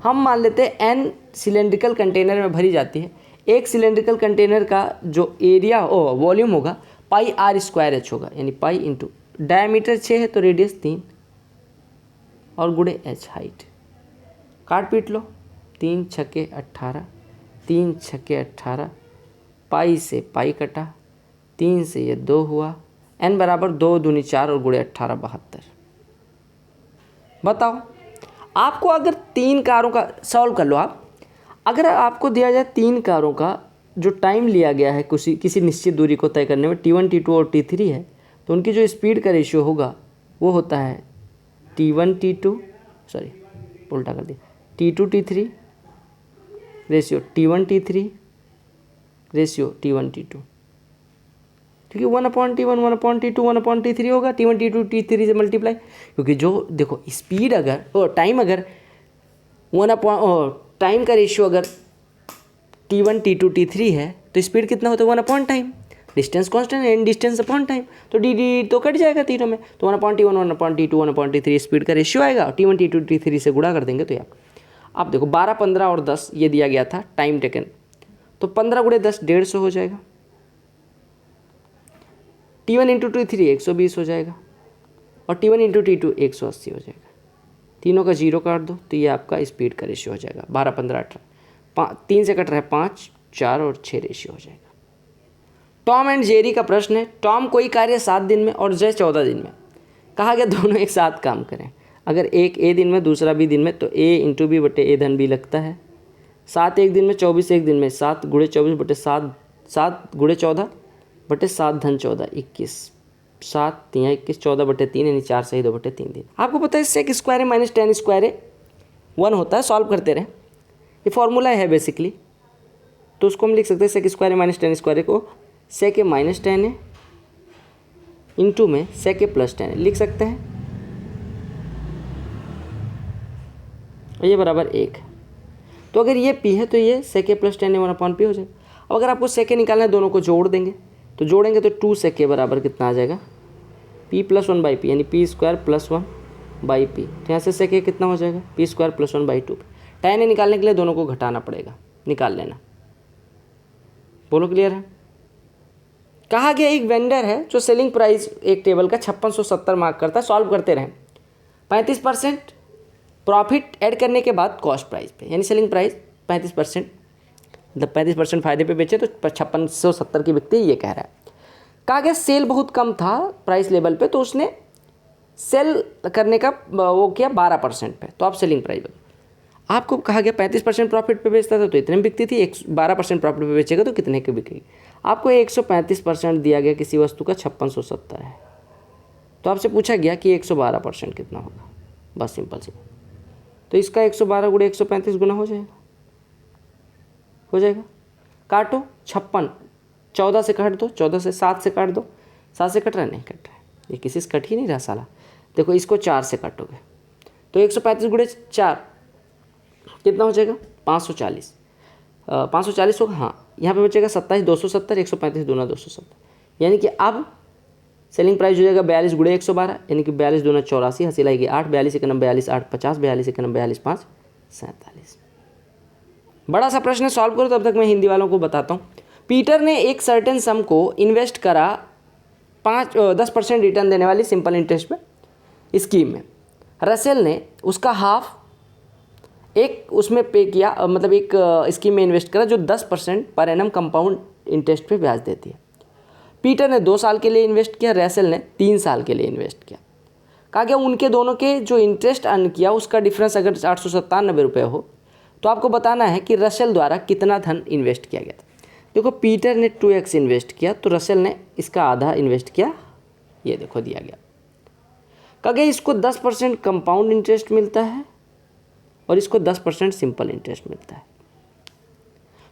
हम मान लेते हैं n सिलेंड्रिकल कंटेनर में भरी जाती है। एक सिलेंड्रिकल कंटेनर का जो एरिया वॉल्यूम होगा पाई r² होगा, यानी पाई इंटू डायमीटर 6 है तो रेडियस 3 और गुणे h हाइट। काट पीट लो, 3 छक्के 18, 3 छक्के 18, पाई से पाई कटा, 3 से ये 2 हुआ, n बराबर 2 दूनी 4 और गुणे 18 72। बताओ आपको अगर 3 कारों का सॉल्व कर लो आप, अगर आपको दिया जाए 3 कारों का जो टाइम लिया गया है किसी निश्चित दूरी को तय करने में, T1 T2 और T3 है, तो उनकी जो स्पीड का रेशियो होगा वो होता है T1 T2 सॉरी उल्टा कर दिया, T2 T3 ratio T1 T3 ratio T1 T2, क्योंकि 1/T1 1/T2 1/T3 होगा, T1 T2 T3 से मल्टीप्लाई। क्योंकि जो देखो स्पीड अगर टाइम अगर टाइम का रेशियो अगर T1 T2 T3 है तो स्पीड कितना होता है 1/टाइम, डिस्टेंस कांस्टेंट है, डिस्टेंस अपॉन टाइम, तो डी तो कट जाएगा तीनों में, तो 1/T1 1/T2 1/T3 स्पीड का रेशियो आएगा। T1 T2 T3 से गुणा कर देंगे तो यार आप देखो 12 15 और 10 ये दिया गया था टाइम टेकन, तो 15 गुणे 10 150 हो जाएगा। T1 इंटू T3 120 हो जाएगा और T1 इंटू T2 180 हो जाएगा। तीनों का 0 काट दो तो ये आपका स्पीड का रेशियो हो जाएगा 12 15 18, 3 से कट रहा है 5 4 और 6 रेशियो हो जाएगा। टॉम एंड जेरी का प्रश्न है। टॉम कोई कार्य 7 दिन में और जय 14 दिन में। कहा गया दोनों एक साथ काम करें। अगर एक ए दिन में दूसरा बी दिन में तो a इंटू बी बटे ए धन बी लगता है। 7 एक दिन में 24 एक दिन में 7 गुणे 24 बटे 7 गुणे 14 बटे 7 धन 14 21, 7 यहाँ 21 14 बटे 3 यानी 4 सही 2 बटे 3 दिन। आपको पता है सेक स्क्वायर है माइनस टेन स्क्वायर है 1 होता है, सॉल्व करते रहें, ये फॉर्मूला है बेसिकली। तो उसको हम लिख सकते हैं सेक स्क्वायर है माइनस टेन स्क्वायर को सेक ए माइनस टेन है इंटू में सेक ए प्लस 10 लिख सकते हैं, और ये बराबर 1। तो अगर ये p है तो ये सेक ए प्लस 10 है 1/p हो जाएगा। अब अगर आपको सेक ए निकालना है दोनों को जोड़ देंगे, तो जोड़ेंगे तो 2 सेक ए बराबर कितना आ जाएगा p + 1/p, यानी p² + 1/p। तो यहाँ से सेक ए कितना हो जाएगा p² + 1/2। tan ए निकालने के लिए दोनों को घटाना पड़ेगा, निकाल लेना। बोलो क्लियर है। कहा गया एक वेंडर है जो सेलिंग प्राइस एक टेबल का 5670 मार्क करता है, सॉल्व करते रहें। 35% प्रॉफिट ऐड करने के बाद कॉस्ट प्राइस पे, यानी सेलिंग प्राइस 35%, मतलब 35% फायदे पे बेचे तो 5670 की बिकती है, ये कह रहा है। कहा गया सेल बहुत कम था प्राइस लेवल पे, तो उसने सेल करने का वो किया 12% पे, तो आप सेलिंग प्राइस आपको कहा गया 35% प्रॉफिट पे बेचता था तो इतने में बिकती थी, 12% प्रॉफिट पे बेचेगा तो कितने की बिकेगी। आपको 135% दिया गया किसी वस्तु का 5670 है, तो आपसे पूछा गया कि 112% कितना होगा, बस सिंपल सी। तो इसका 112 गुणे 135 गुना हो जाएगा, काटो 56, 14 से काट दो, 14 से 7 से काट दो, 7 से कट रहा नहीं कट रहा है, ये किसी से कट ही नहीं रहा साला। देखो इसको 4 से काटोगे तो 135 गुणे 4 कितना हो जाएगा 540, 540 होगा। हाँ यहाँ पे बचेगा 27 270, 135 दूना 270, यानी कि अब सेलिंग प्राइस हो जाएगा 42 गुणे 112, यानी कि 42 दूना 84, हंसी लाएगी 8, 42 1 42 8 50, 42 1 42 5 47। बड़ा सा प्रश्न है, सॉल्व करो। तब तक मैं हिंदी वालों को बताता हूँ। पीटर ने एक सर्टेन सम को इन्वेस्ट करा 10% रिटर्न देने वाली सिंपल इंटरेस्ट पे स्कीम में। रसेल ने उसका हाफ एक उसमें पे किया, मतलब एक स्कीम में इन्वेस्ट करा जो 10% पर एनम कंपाउंड इंटरेस्ट पे ब्याज देती है। पीटर ने 2 साल के लिए इन्वेस्ट किया, रसेल ने 3 साल के लिए इन्वेस्ट किया। कहा गया उनके दोनों के जो इंटरेस्ट अर्न किया उसका डिफरेंस अगर 897 रुपये हो तो आपको बताना है कि रसेल द्वारा कितना धन इन्वेस्ट किया गया था। देखो पीटर ने 2x इन्वेस्ट किया तो रसेल ने इसका आधा इन्वेस्ट किया, ये देखो दिया गया। कहा गया इसको 10% कंपाउंड इंटरेस्ट मिलता है और इसको 10% सिंपल इंटरेस्ट मिलता है।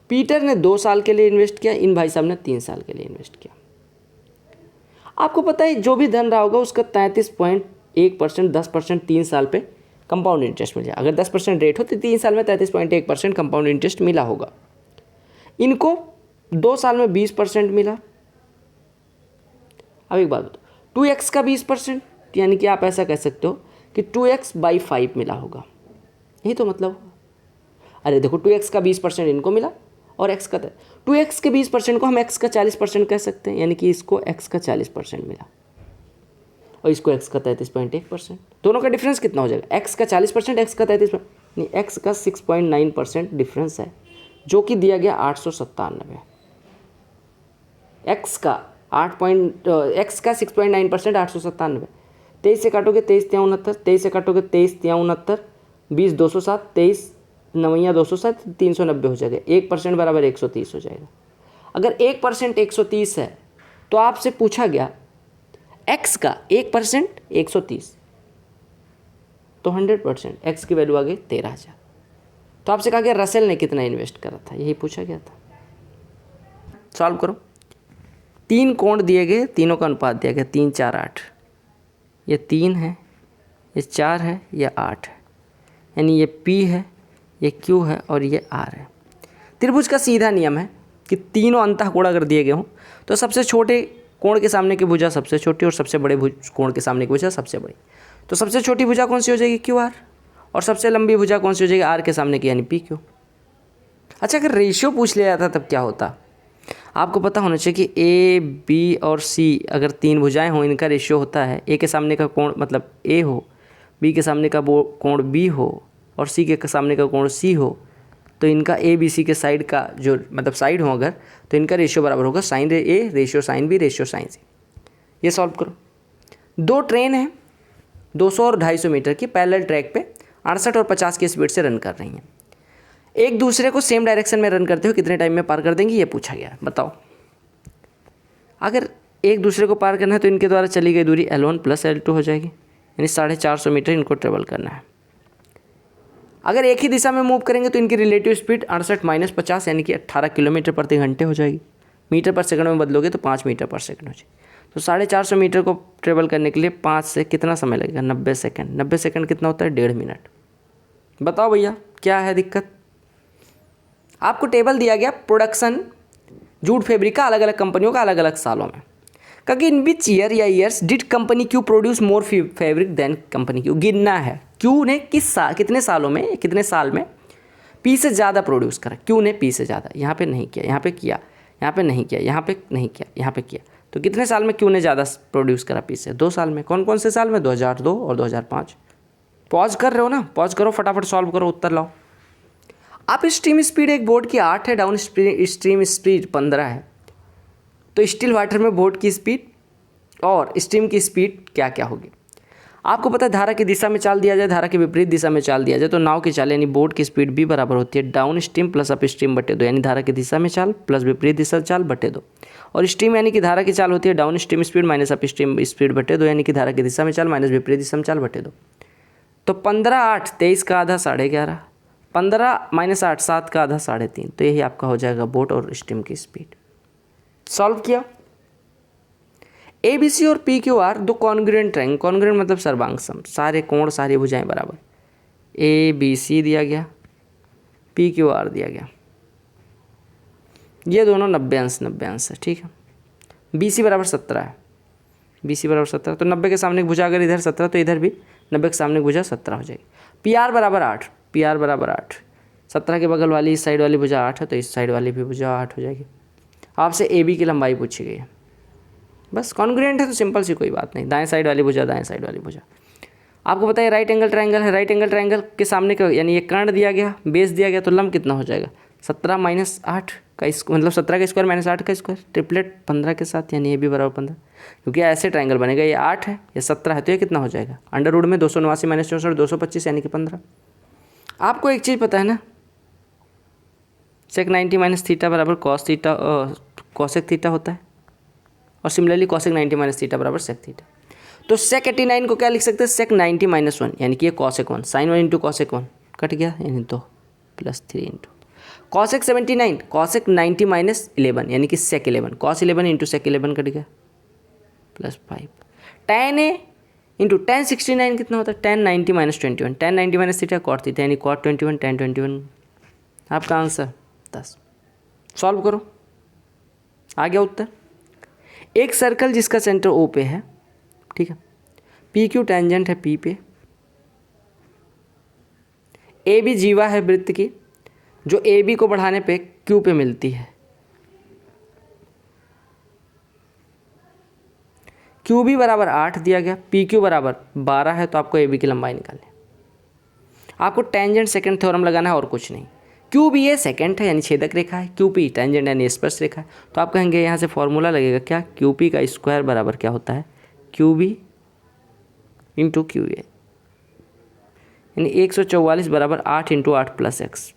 पीटर ने 2 साल के लिए इन्वेस्ट किया, इन भाई साहब ने 3 साल के लिए इन्वेस्ट किया। आपको पता है जो भी धन रहा होगा उसका 33.1% 10% 3 साल पे कंपाउंड इंटरेस्ट मिल जाए। अगर 10% रेट हो तो 3 साल में 33.1% कंपाउंड इंटरेस्ट मिला होगा। इनको 2 साल में 20% मिला। अब एक बात बताओ, 2x का 20%, यानी कि आप ऐसा कह सकते हो कि 2x/5 मिला होगा, यही तो मतलब। अरे देखो 2x का 20% इनको मिला और x का 2x के 20% को हम x का 40% कह सकते हैं, यानी कि इसको x का 40% मिला और इसको x का 33.1%। दोनों का डिफरेंस कितना हो जाएगा? x का 40% x का 33 नहीं, x का 6.9% डिफरेंस है जो कि दिया गया 897। x का 6.9% 897। 23 से काटोगे 23 तिया 69, 23 से काटोगे 23 तिया 69, 20 207, 23 9 207, 390 हो जाएगा। 1% बराबर 130 हो जाएगा। अगर 1% 130 है तो आपसे पूछा गया x का 1% 130 तो 100%, x की वैल्यू आ गई 13,000। तो आपसे कहा गया रसेल ने कितना इन्वेस्ट करा था, यही पूछा गया था। सॉल्व करो। 3 कोण दिए गए, तीनों का अनुपात दिया गया 3 4 8। ये 3 है, ये 4 है, ये 8 है, यानी ये P है, ये Q है और ये R है। त्रिभुज का सीधा नियम है कि तीनों अंतःकोण अगर दिए गए हों तो सबसे छोटे कोण के सामने की भुजा सबसे छोटी और सबसे बड़े कोण के सामने की भुजा सबसे बड़ी। तो सबसे छोटी भुजा कौन सी हो जाएगी? QR। और सबसे लंबी भुजा कौन सी हो जाएगी? R के सामने की, यानी PQ। अच्छा, अगर रेशियो पूछ लिया जाता तब क्या होता? आपको पता होना चाहिए कि A, B और C अगर 3 भुजाएं हों, इनका रेशियो होता है A के सामने का कोण मतलब A हो, B के सामने का कोण B हो और C के सामने का कोण C हो, तो इनका A B C के साइड का जो मतलब साइड हो अगर, तो इनका रेशियो बराबर होगा sine A ratio sine B ratio sine C। ये सॉल्व करो। 2 ट्रेन हैं 200 और 250 मीटर की पैरेलल ट्रैक पे 68 और 50 की स्पीड से रन कर रही हैं। एक दूसरे को सेम डायरेक्शन में रन करते हुए कितने टाइम में पार कर देंगी, ये पूछा गया है। बताओ, अगर एक दूसरे को पार करना है तो इनके द्वारा चली गई दूरी L1 + L2 हो जाएगी, यानी 450 मीटर इनको ट्रेवल करना है। अगर एक ही दिशा में मूव करेंगे तो इनकी रिलेटिव स्पीड 68 - 50 यानी कि 18 किलोमीटर प्रति घंटे हो जाएगी। मीटर पर सेकंड में बदलोगे तो 5 मीटर पर सेकंड हो जाएगी। तो 450 मीटर को ट्रेवल करने के लिए 5 से कितना समय लगेगा? 90 सेकंड। 90 सेकंड कितना होता है? 1.5 मिनट। बताओ भैया क्या है दिक्कत? आपको टेबल दिया गया प्रोडक्शन जूट फैब्रिक का अलग अलग कंपनियों का अलग अलग सालों में। क्योंकि इन विच ईयर या years did company Q produce more fabric than company Q. गिनना है क्यू ने कितने सालों में, कितने साल में पी से ज़्यादा प्रोड्यूस करा। क्यू ने पी से ज़्यादा, यहाँ पे नहीं किया, यहाँ पे किया, यहाँ पे नहीं किया, यहाँ पे नहीं किया, यहाँ पे किया। तो कितने साल में क्यू ने ज़्यादा प्रोड्यूस करा पी से? 2 साल में। कौन कौन से साल में? 2002 और 2005। पॉज कर रहे हो ना? पॉज करो, फटाफट सॉल्व करो, उत्तर लाओ। आप स्ट्रीम स्पीड एक बोट की 8 है, डाउन स्ट्रीम स्पीड 15 है, तो स्टिल वाटर में बोट की स्पीड और स्ट्रीम की स्पीड क्या क्या होगी? आपको पता है धारा की दिशा में चाल दिया जाए, धारा के विपरीत दिशा में चाल दिया जाए तो नाव की चाल यानी बोट की स्पीड भी बराबर होती है डाउन स्ट्रीम + अप स्ट्रीम बटे 2, यानी धारा की दिशा में चाल प्लस विपरीत दिशा चाल बटे 2। और स्ट्रीम यानी कि धारा की चाल होती है down stream speed - up stream speed बटे 2, यानी कि धारा की दिशा में चाल - विपरीत दिशा में चाल बटे 2। तो 15 8 23 का आधा 11.5, 15 - 8 7 का आधा 3.5, तो यही आपका हो जाएगा बोट और स्ट्रीम की स्पीड। सॉल्व किया। ए बी सी और P Q R 2 congruent triangle. Congruent मतलब सर्वांग सम, सारे कोण सारी भुजाएं बराबर। ए बी सी दिया गया, पी क्यू आर दिया गया, ये दोनों 90 अंश 90 अंश है, ठीक है। बी सी बराबर 17 है, बी सी बराबर 17, तो 90 के सामने भुजा अगर इधर 17 तो इधर भी 90 के सामने भुजा 17 हो जाएगी। पी आर बराबर 8, पी आर बराबर 8, 17 के बगल वाली इस साइड वाली भुजा 8 है तो इस साइड वाली भी भुजा 8 हो जाएगी। आपसे ए बी की लंबाई पूछी गई है, बस कॉन्ग्रुएंट है तो सिंपल सी कोई बात नहीं, दाएं साइड वाली भुजा दाएं साइड वाली भुजा। आपको पता है राइट एंगल ट्रायंगल है, राइट एंगल ट्रायंगल के सामने का यानी ये कर्ण दिया गया, बेस दिया गया, तो लंब कितना हो जाएगा 17 माइनस 8 का मतलब 17 का स्क्वायर माइनस 8 का स्क्वायर, ट्रिपलेट 15 के साथ, यानी ये भी बराबर 15, क्योंकि ऐसे ट्रायंगल बनेगा, ये 8 है ये 17 है, तो ये कितना हो जाएगा अंडर रूट में 289 माइनस 64 225 यानी कि 15। आपको एक चीज़ पता है ना, सेक 90 माइनस थीटा बराबर कॉस थीटा कॉसेक थीटा होता है, और सिमिलरली कॉसेक 90 माइनस थीटा बराबर सेक थीटा। तो सेक 89 को क्या लिख सकते हैं, सेक 90 माइनस 1 यानी कि ये cosec 1, sine 1 into cosec 1 cut गया, यानी 2 plus 3 into cosec 79 cosec 90 minus 11 यानी कि sec 11, cos 11 into sec 11 cut गया plus 5, tan A into tan 69 कितना होता है, tan 90 minus 21, tan 90 minus theta cot theta यानी कॉट 21 tan 21, आपका आंसर 10। सॉल्व करो, आ गया उत्तर। एक सर्कल जिसका सेंटर ओ पे है, ठीक है, पी क्यू टेंजेंट है पी पे, ए बी जीवा है वृत्त की, जो ए बी को बढ़ाने पे क्यू पे मिलती है, क्यू बी बराबर 8 दिया गया, पी क्यू बराबर 12 है, तो आपको ए बी की लंबाई निकालनी है। आपको टेंजेंट सेकंड थ्योरम लगाना है और कुछ नहीं। क्यू बी ये सेकंड है यानी छेदक रेखा है, क्यू पी टेंजेंट यानी स्पर्श रेखा है, तो आप कहेंगे यहाँ से फॉर्मूला लगेगा क्या, क्यू पी का स्क्वायर बराबर क्या होता है, Q B into Q A, यानी 144 बराबर 8 इंटू 8 प्लस एक्स,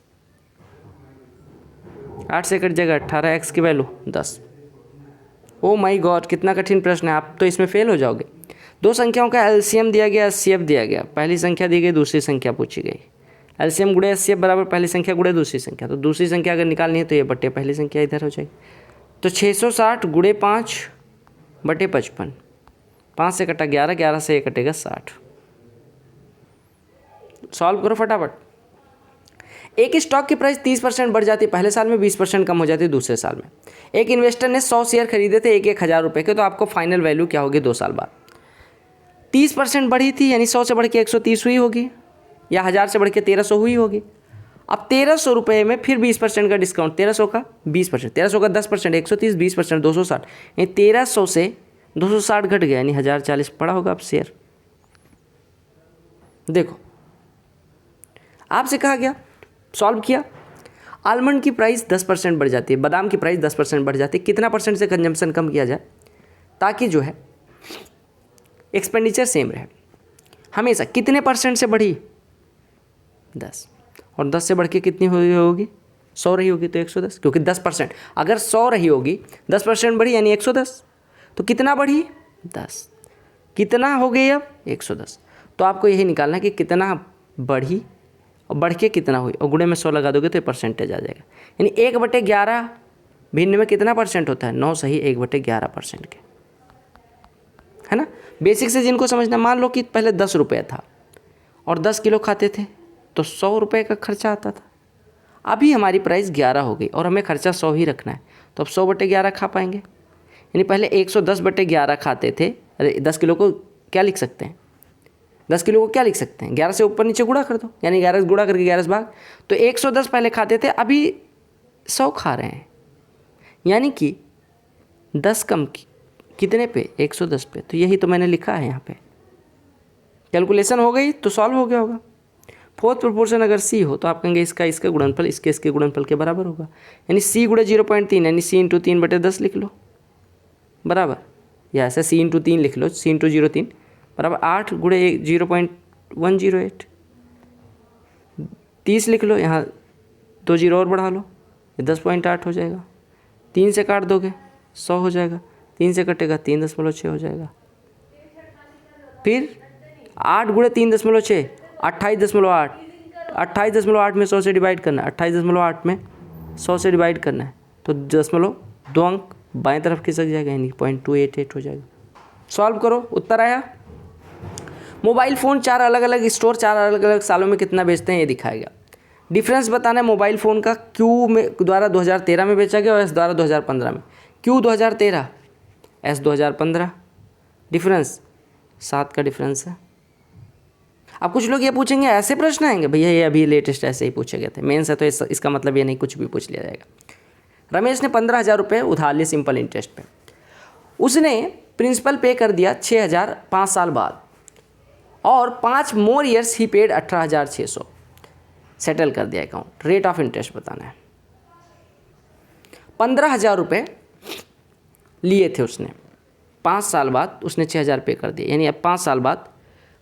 8 से कट जाएगा 18, एक्स की वैल्यू 10। ओ माई गॉड, कितना कठिन प्रश्न है, आप तो इसमें फेल हो जाओगे। दो संख्याओं का एलसीएम दिया गया, एचसीएफ दिया गया, पहली संख्या दी गई दूसरी संख्या पूछी गई, एलसीएम गुणे एचसीएफ बराबर पहली संख्या गुणे दूसरी संख्या, तो दूसरी संख्या अगर निकालनी है तो ये बट्टे पहली संख्या इधर हो जाएगी, तो 660 गुणे 5 बटे 55, 5 से कटा 11, 11 से ये कटेगा 60। सॉल्व करो फटाफट। एक स्टॉक की प्राइस 30% बढ़ जाती है पहले साल में, 20% कम हो जाती है दूसरे साल में। एक इन्वेस्टर ने 100 शेयर खरीदे थे 1,000 रुपये के, तो आपको फाइनल वैल्यू क्या होगी 2 साल बाद। 30% बढ़ी थी यानी 100 से बढ़ के 130 हुई होगी, या 1000 से बढ़ के 1300 हुई होगी। अब 1300 रुपये में फिर 20% का डिस्काउंट, 1300 का 20%, 1300 का 10%, 130, 20%, 260, यानी 1300 से 260 घट गया, यानी 1040 पड़ा होगा अब शेयर। देखो आपसे कहा गया, सॉल्व किया, आलमंड की प्राइस 10% बढ़ जाती है, बादाम की प्राइस 10% बढ़ जाती है, कितना परसेंट से कंजम्पशन कम किया जाए ताकि जो है एक्सपेंडिचर सेम रहे हमेशा। कितने परसेंट से बढ़ी 10, और 10 से बढ़ के कितनी हुई होगी 100 रही होगी तो 110, क्योंकि 10% अगर 100 रही होगी 10% बढ़ी यानी 110, तो कितना बढ़ी 10, कितना हो गई अब 110। तो आपको यही निकालना है कि कितना बढ़ी और बढ़ के कितना हुई, और गुणे में 100 लगा दोगे तो परसेंटेज आ जाएगा, यानी 1/11 भिन्न में कितना परसेंट होता है 9 सही 1/11% के, है ना। बेसिक से जिनको समझना, मान लो कि पहले 10 रुपये था और 10 किलो खाते थे तो 100 रुपये का खर्चा आता था, अभी हमारी प्राइस 11 हो गई और हमें खर्चा 100 ही रखना है, तो अब 100/11 खा पाएंगे, यानी पहले 110/11 खाते थे। अरे 10 किलो को क्या लिख सकते हैं, 10 किलो को क्या लिख सकते हैं, 11 से ऊपर नीचे गुणा कर दो, यानी 11 से गुणा करके 11 से भाग, तो 110 पहले खाते थे अभी 100 खा रहे हैं, यानी कि 10 कम कितने पे 110 पे, तो यही तो मैंने लिखा है यहाँ पे। कैलकुलेशन हो गई तो सॉल्व हो गया होगा। फोर्थ प्रोपोर्शन अगर सी हो तो आप कहेंगे इसका इसका गुणनफल इसके गुणनफल के बराबर होगा, यानी सी गुणे 0.3 यानी सी इंटू 3/10 लिख लो बराबर, या ऐसा सी इंटू 3 लिख लो, सी इंटू 0.3 बराबर 8 गुणे 0.108, 30 लिख लो, यहाँ 2 जीरो और बढ़ा लो, ये 10.8 हो जाएगा, 3 से काट दोगे 100 हो जाएगा, 3 से कटेगा 3.6 हो जाएगा, फिर 8 गुणे 3.6 28.8, 28.8 में 100 से डिवाइड करना है, 28.8 में 100 से डिवाइड करना है, तो 0.2 अंक बाएं तरफ खिसक जाएगा, यानी 0.288 हो जाएगा। सॉल्व करो, उत्तर आया। मोबाइल फ़ोन 4 अलग अलग स्टोर 4 अलग अलग सालों में कितना बेचते हैं ये दिखाएगा। डिफरेंस बताना है मोबाइल फ़ोन का, क्यू में द्वारा 2013 में बेचा गया और एस द्वारा 2015 में, क्यू 2013 एस 2015, डिफरेंस 7 का डिफरेंस है। अब कुछ लोग ये पूछेंगे ऐसे प्रश्न आएंगे, भैया ये अभी लेटेस्ट ऐसे ही पूछे गए थे, मेंस है तो इसका मतलब ये नहीं कुछ भी पूछ लिया जाएगा। रमेश ने 15,000 रुपये उधार लिए सिंपल इंटरेस्ट पे। उसने प्रिंसिपल पे कर दिया 6,000 5 साल बाद, और 5 more years he paid 18,600। Settle कर दिया अकाउंट। रेट ऑफ इंटरेस्ट बताना है। 15,000 रुपये लिए थे उसने, 5 साल बाद उसने 6,000 पे कर दिए, यानी अब 5 साल बाद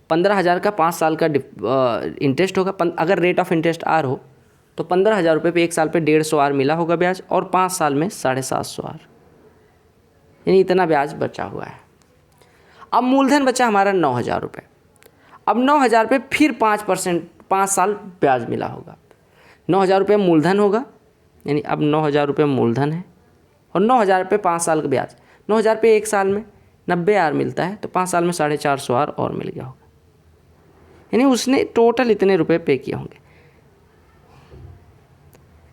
15,000 का 5 साल का इंटरेस्ट होगा। अगर रेट ऑफ इंटरेस्ट आर हो तो 15,000 रुपये पे 1 साल पे 150 आर मिला होगा ब्याज, और 5 साल में 750 आर, यानी इतना ब्याज बचा हुआ है। अब मूलधन बचा हमारा 9,000 रुपये। अब 9,000 पे फिर 5% 5 साल ब्याज मिला होगा। 9,000 रुपये मूलधन होगा, यानी अब 9,000 रुपये मूलधन है, और 9,000 रुपये 5 साल का ब्याज। 9,000 पे 1 साल में 90 आर मिलता है, तो 5 साल में 450 आर और मिल गया होगा, यानी उसने टोटल इतने रुपए पे किए होंगे।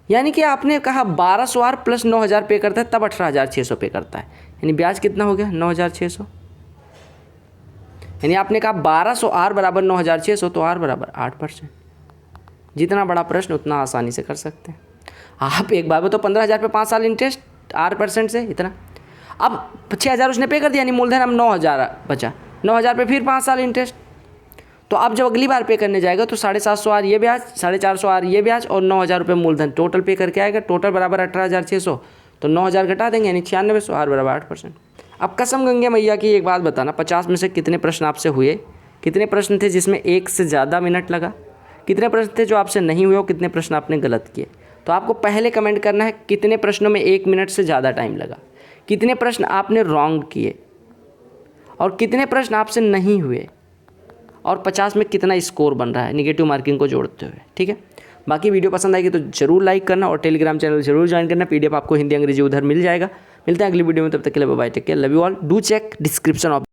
यानी कि आपने कहा 1,200 आर प्लस 9,000 पे करता है तब 18,600 पे करता है, यानी ब्याज कितना हो गया 9,600। यानी आपने कहा 1,200 आर बराबर 9,600, तो आर बराबर 8%। जितना बड़ा प्रश्न उतना आसानी से कर सकते हैं आप। एक बार तो 15,000 पे 5 साल इंटरेस्ट 8% से इतना। अब 6,000 उसने पे कर दिया, यानी मूलधन अब 9,000 बचा। 9,000 पे फिर 5 साल इंटरेस्ट, तो अब जब अगली बार पे करने जाएगा तो 750 आर ये ब्याज, 450 आर ये ब्याज, और 9,000 रुपये मूलधन टोटल पे करके आएगा। टोटल बराबर 18,600, तो 9,000 घटा देंगे, यानी 9600, आर बराबर 8%। अब कसम गंगे मैया की एक बात बताना, 50 में से कितने प्रश्न आपसे हुए, कितने प्रश्न थे जिसमें 1 से ज़्यादा मिनट लगा, कितने प्रश्न थे जो आपसे नहीं हुए, और कितने प्रश्न आपने गलत किए। तो आपको पहले कमेंट करना है कितने प्रश्नों में 1 मिनट से ज़्यादा टाइम लगा, कितने प्रश्न आपने रॉन्ग किए, और कितने प्रश्न आपसे नहीं हुए, और 50 में कितना स्कोर बन रहा है निगेटिव मार्किंग को जोड़ते हुए। ठीक है, बाकी वीडियो पसंद आएगी तो जरूर लाइक करना, और टेलीग्राम चैनल जरूर ज्वाइन करना। PDF आपको हिंदी अंग्रेजी उधर मिल जाएगा। मिलते हैं अगली वीडियो में, तब तक के लिए bye, take care, love you all. Do check description of